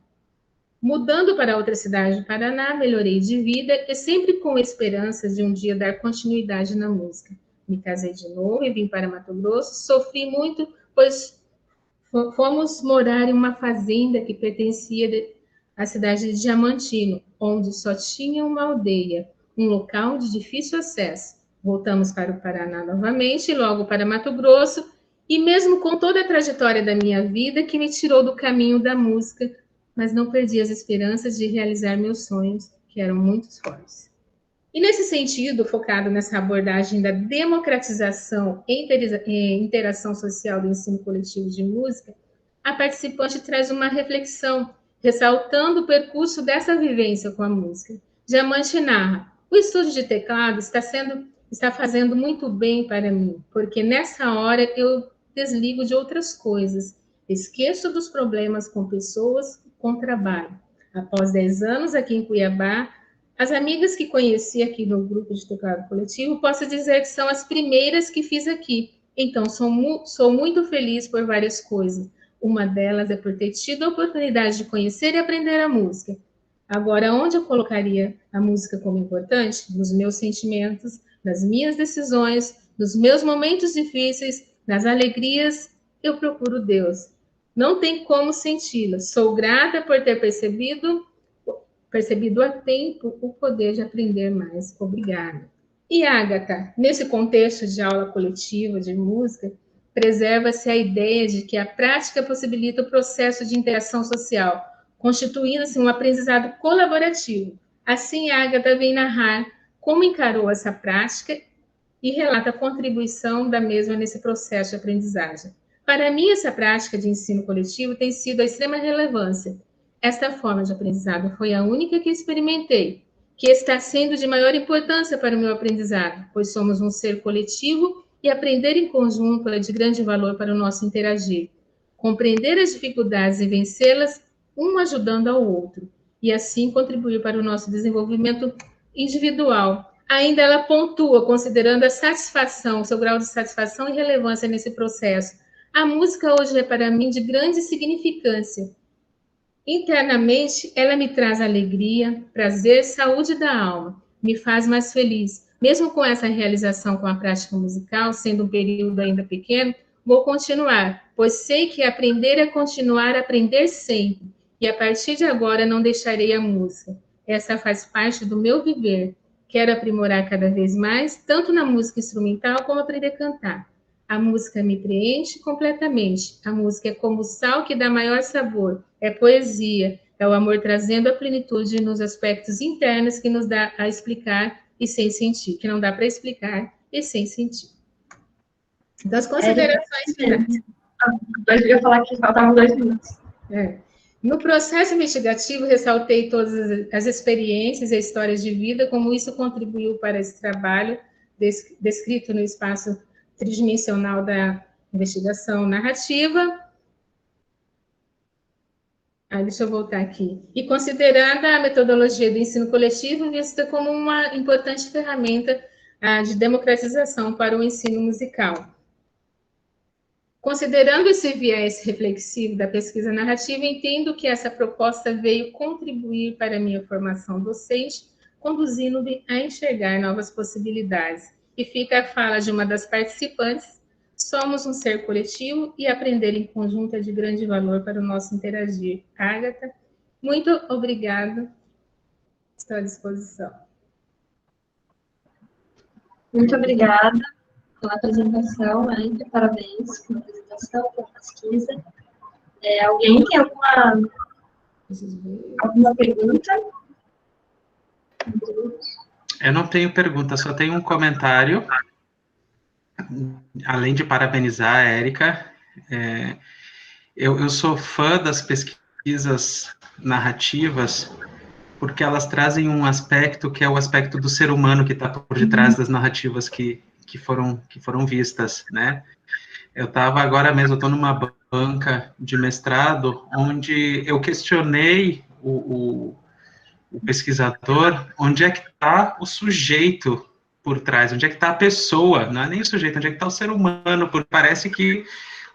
mudando para outra cidade do Paraná, melhorei de vida e sempre com esperança de um dia dar continuidade na música. Me casei de novo e vim para Mato Grosso. Sofri muito, pois fomos morar em uma fazenda que pertencia à cidade de Diamantino, onde só tinha uma aldeia, um local de difícil acesso. Voltamos para o Paraná novamente, logo para Mato Grosso, e mesmo com toda a trajetória da minha vida que me tirou do caminho da música, mas não perdi as esperanças de realizar meus sonhos, que eram muito fortes. E nesse sentido, focado nessa abordagem da democratização e interação social do ensino coletivo de música, a participante traz uma reflexão, ressaltando o percurso dessa vivência com a música. Diamante narra: o estudo de teclado está fazendo muito bem para mim, porque nessa hora eu desligo de outras coisas, esqueço dos problemas com pessoas, com trabalho. Após 10 anos aqui em Cuiabá, as amigas que conheci aqui no grupo de teclado coletivo, posso dizer que são as primeiras que fiz aqui. Então, sou muito feliz por várias coisas. Uma delas é por ter tido a oportunidade de conhecer e aprender a música. Agora, onde eu colocaria a música como importante? Nos meus sentimentos, nas minhas decisões, nos meus momentos difíceis, nas alegrias, eu procuro Deus. Não tem como senti-la. Sou grata por ter percebido a tempo o poder de aprender mais. Obrigada. E Ágata, nesse contexto de aula coletiva de música, preserva-se a ideia de que a prática possibilita o processo de interação social, constituindo-se um aprendizado colaborativo. Assim, Ágata vem narrar como encarou essa prática e relata a contribuição da mesma nesse processo de aprendizagem. Para mim, essa prática de ensino coletivo tem sido de extrema relevância. Esta forma de aprendizado foi a única que experimentei, que está sendo de maior importância para o meu aprendizado, pois somos um ser coletivo e aprender em conjunto é de grande valor para o nosso interagir. Compreender as dificuldades e vencê-las, um ajudando ao outro, e assim contribuir para o nosso desenvolvimento individual. Ainda ela pontua, considerando a satisfação, o seu grau de satisfação e relevância nesse processo. A música hoje é para mim de grande significância. Internamente, ela me traz alegria, prazer, saúde da alma, me faz mais feliz. Mesmo com essa realização com a prática musical, sendo um período ainda pequeno, vou continuar, pois sei que aprender é continuar a aprender sempre. E a partir de agora não deixarei a música. Essa faz parte do meu viver. Quero aprimorar cada vez mais, tanto na música instrumental como aprender a cantar. A música me preenche completamente. A música é como o sal que dá maior sabor. É poesia. É o amor trazendo a plenitude nos aspectos internos que nos dá a explicar e sem sentir. Que não dá para explicar e sem sentir. Então, as considerações finais. Eu ia falar que faltavam 2 minutos. No processo investigativo, ressaltei todas as experiências e histórias de vida, como isso contribuiu para esse trabalho descrito no espaço tridimensional da investigação narrativa. Deixa eu voltar aqui. E considerando a metodologia do ensino coletivo vista como uma importante ferramenta de democratização para o ensino musical. Considerando esse viés reflexivo da pesquisa narrativa, entendo que essa proposta veio contribuir para a minha formação docente, conduzindo-me a enxergar novas possibilidades. E fica a fala de uma das participantes: somos um ser coletivo e aprender em conjunto é de grande valor para o nosso interagir. Ágata, muito obrigada. Estou à disposição. Muito obrigada pela apresentação, Érica, parabéns pela apresentação, pela pesquisa. Alguém tem alguma pergunta? Eu não tenho pergunta, só tenho um comentário. Além de parabenizar a Érica, eu sou fã das pesquisas narrativas, porque elas trazem um aspecto que é o aspecto do ser humano que está por detrás das narrativas que foram vistas, né? Eu estava agora mesmo, eu estou numa banca de mestrado, onde eu questionei o pesquisador, onde é que está o sujeito por trás, onde é que está a pessoa, não é nem o sujeito, onde é que está o ser humano, porque parece que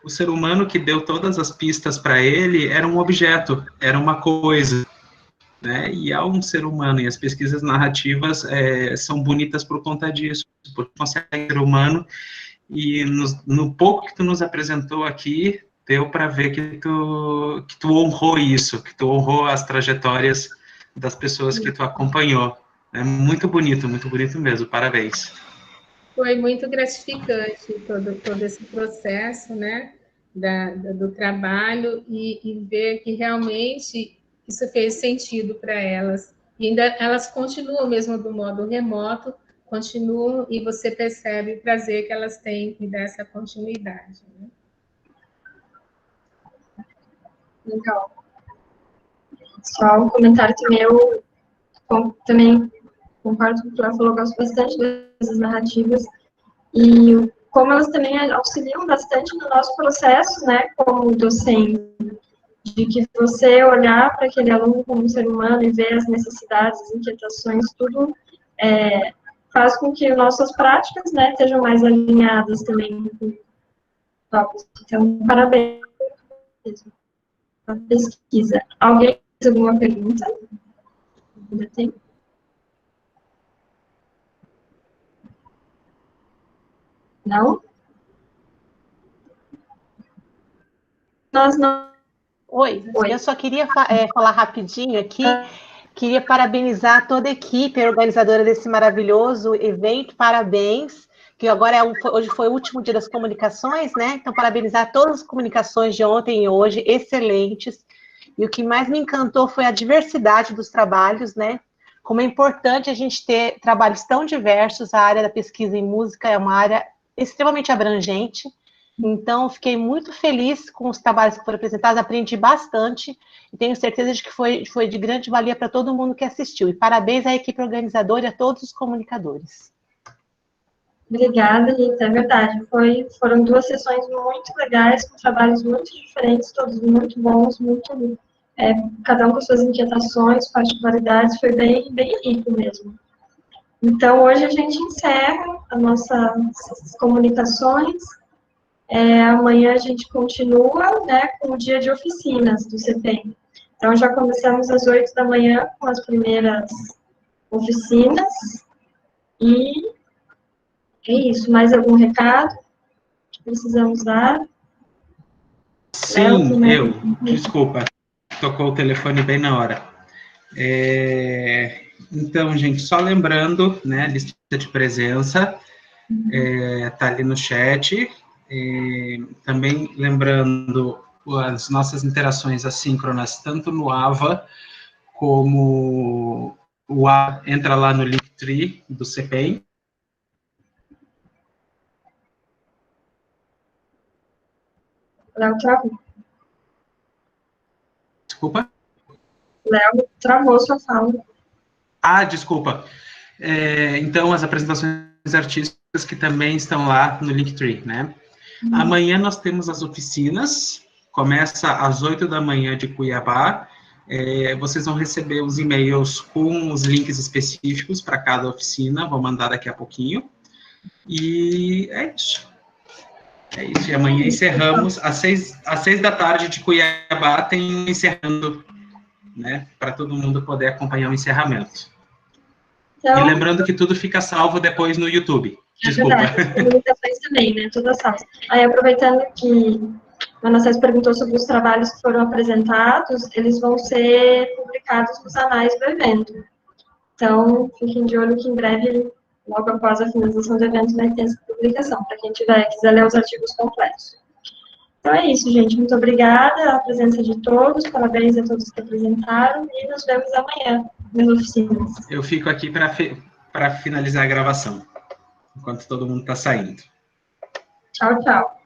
o ser humano que deu todas as pistas para ele era um objeto, era uma coisa, né? E há um ser humano, e as pesquisas narrativas são bonitas por conta disso, porque consegue ser humano, e no pouco que tu nos apresentou aqui, deu para ver que tu honrou isso, que tu honrou as trajetórias das pessoas que tu acompanhou. É muito bonito mesmo, parabéns. Foi muito gratificante todo esse processo, né, do trabalho, e ver que realmente isso fez sentido para elas. E ainda elas continuam mesmo do modo remoto, continuam, e você percebe o prazer que elas têm em dar essa continuidade, né? Legal. Só um comentário também, eu também concordo com o que ela falou, gosto bastante dessas narrativas, e como elas também auxiliam bastante no nosso processo, né, como docente, de que você olhar para aquele aluno como um ser humano e ver as necessidades, as inquietações, tudo faz com que nossas práticas, né, estejam mais alinhadas também com o tópico. Então, parabéns pela pesquisa. Alguém fez alguma pergunta? Ainda tem? Não? Nós não. Oi. Eu só queria falar rapidinho aqui. Queria parabenizar toda a equipe organizadora desse maravilhoso evento. Parabéns. que agora hoje foi o último dia das comunicações, né? Então, parabenizar todas as comunicações de ontem e hoje, excelentes. E o que mais me encantou foi a diversidade dos trabalhos, né? Como é importante a gente ter trabalhos tão diversos. A área da pesquisa em música é uma área extremamente abrangente. Então, fiquei muito feliz com os trabalhos que foram apresentados, aprendi bastante e tenho certeza de que foi de grande valia para todo mundo que assistiu. E parabéns à equipe organizadora e a todos os comunicadores. Obrigada, Rita, é verdade. Foram 2 sessões muito legais, com trabalhos muito diferentes, todos muito bons, cada um com suas inquietações, particularidades, foi bem, bem rico mesmo. Então, hoje a gente encerra as nossas comunicações. Amanhã a gente continua, né, com o dia de oficinas do CEPEM. Então, já começamos às 8 da manhã com as primeiras oficinas. E é isso. Mais algum recado que precisamos dar? Sim, desculpa, tocou o telefone bem na hora. Então, gente, só lembrando, né, a lista de presença tá ali no chat. Também lembrando as nossas interações assíncronas, tanto no AVA, como entra lá no Linktree do CEPEM. Léo travou. Desculpa? Léo travou sua fala. Desculpa. Então, as apresentações artísticas que também estão lá no Linktree, né? Amanhã nós temos as oficinas, começa às 8 da manhã de Cuiabá. Vocês vão receber os e-mails com os links específicos para cada oficina, vou mandar daqui a pouquinho. E é isso. E amanhã encerramos, às 6 da tarde de Cuiabá, tem um encerrando, né, para todo mundo poder acompanhar o encerramento. Então, e lembrando que tudo fica salvo depois no YouTube. Desculpa. É verdade, as comunicações também, né? Todas salvas. Aí, aproveitando que a Ana perguntou sobre os trabalhos que foram apresentados, eles vão ser publicados nos anais do evento. Então, fiquem de olho que em breve, logo após a finalização do evento, vai ter essa publicação, para quem quiser ler os artigos completos. Então é isso, gente. Muito obrigada a presença de todos, parabéns a todos que apresentaram e nos vemos amanhã nas oficinas. Eu fico aqui para finalizar a gravação, enquanto todo mundo está saindo. Tchau, tchau.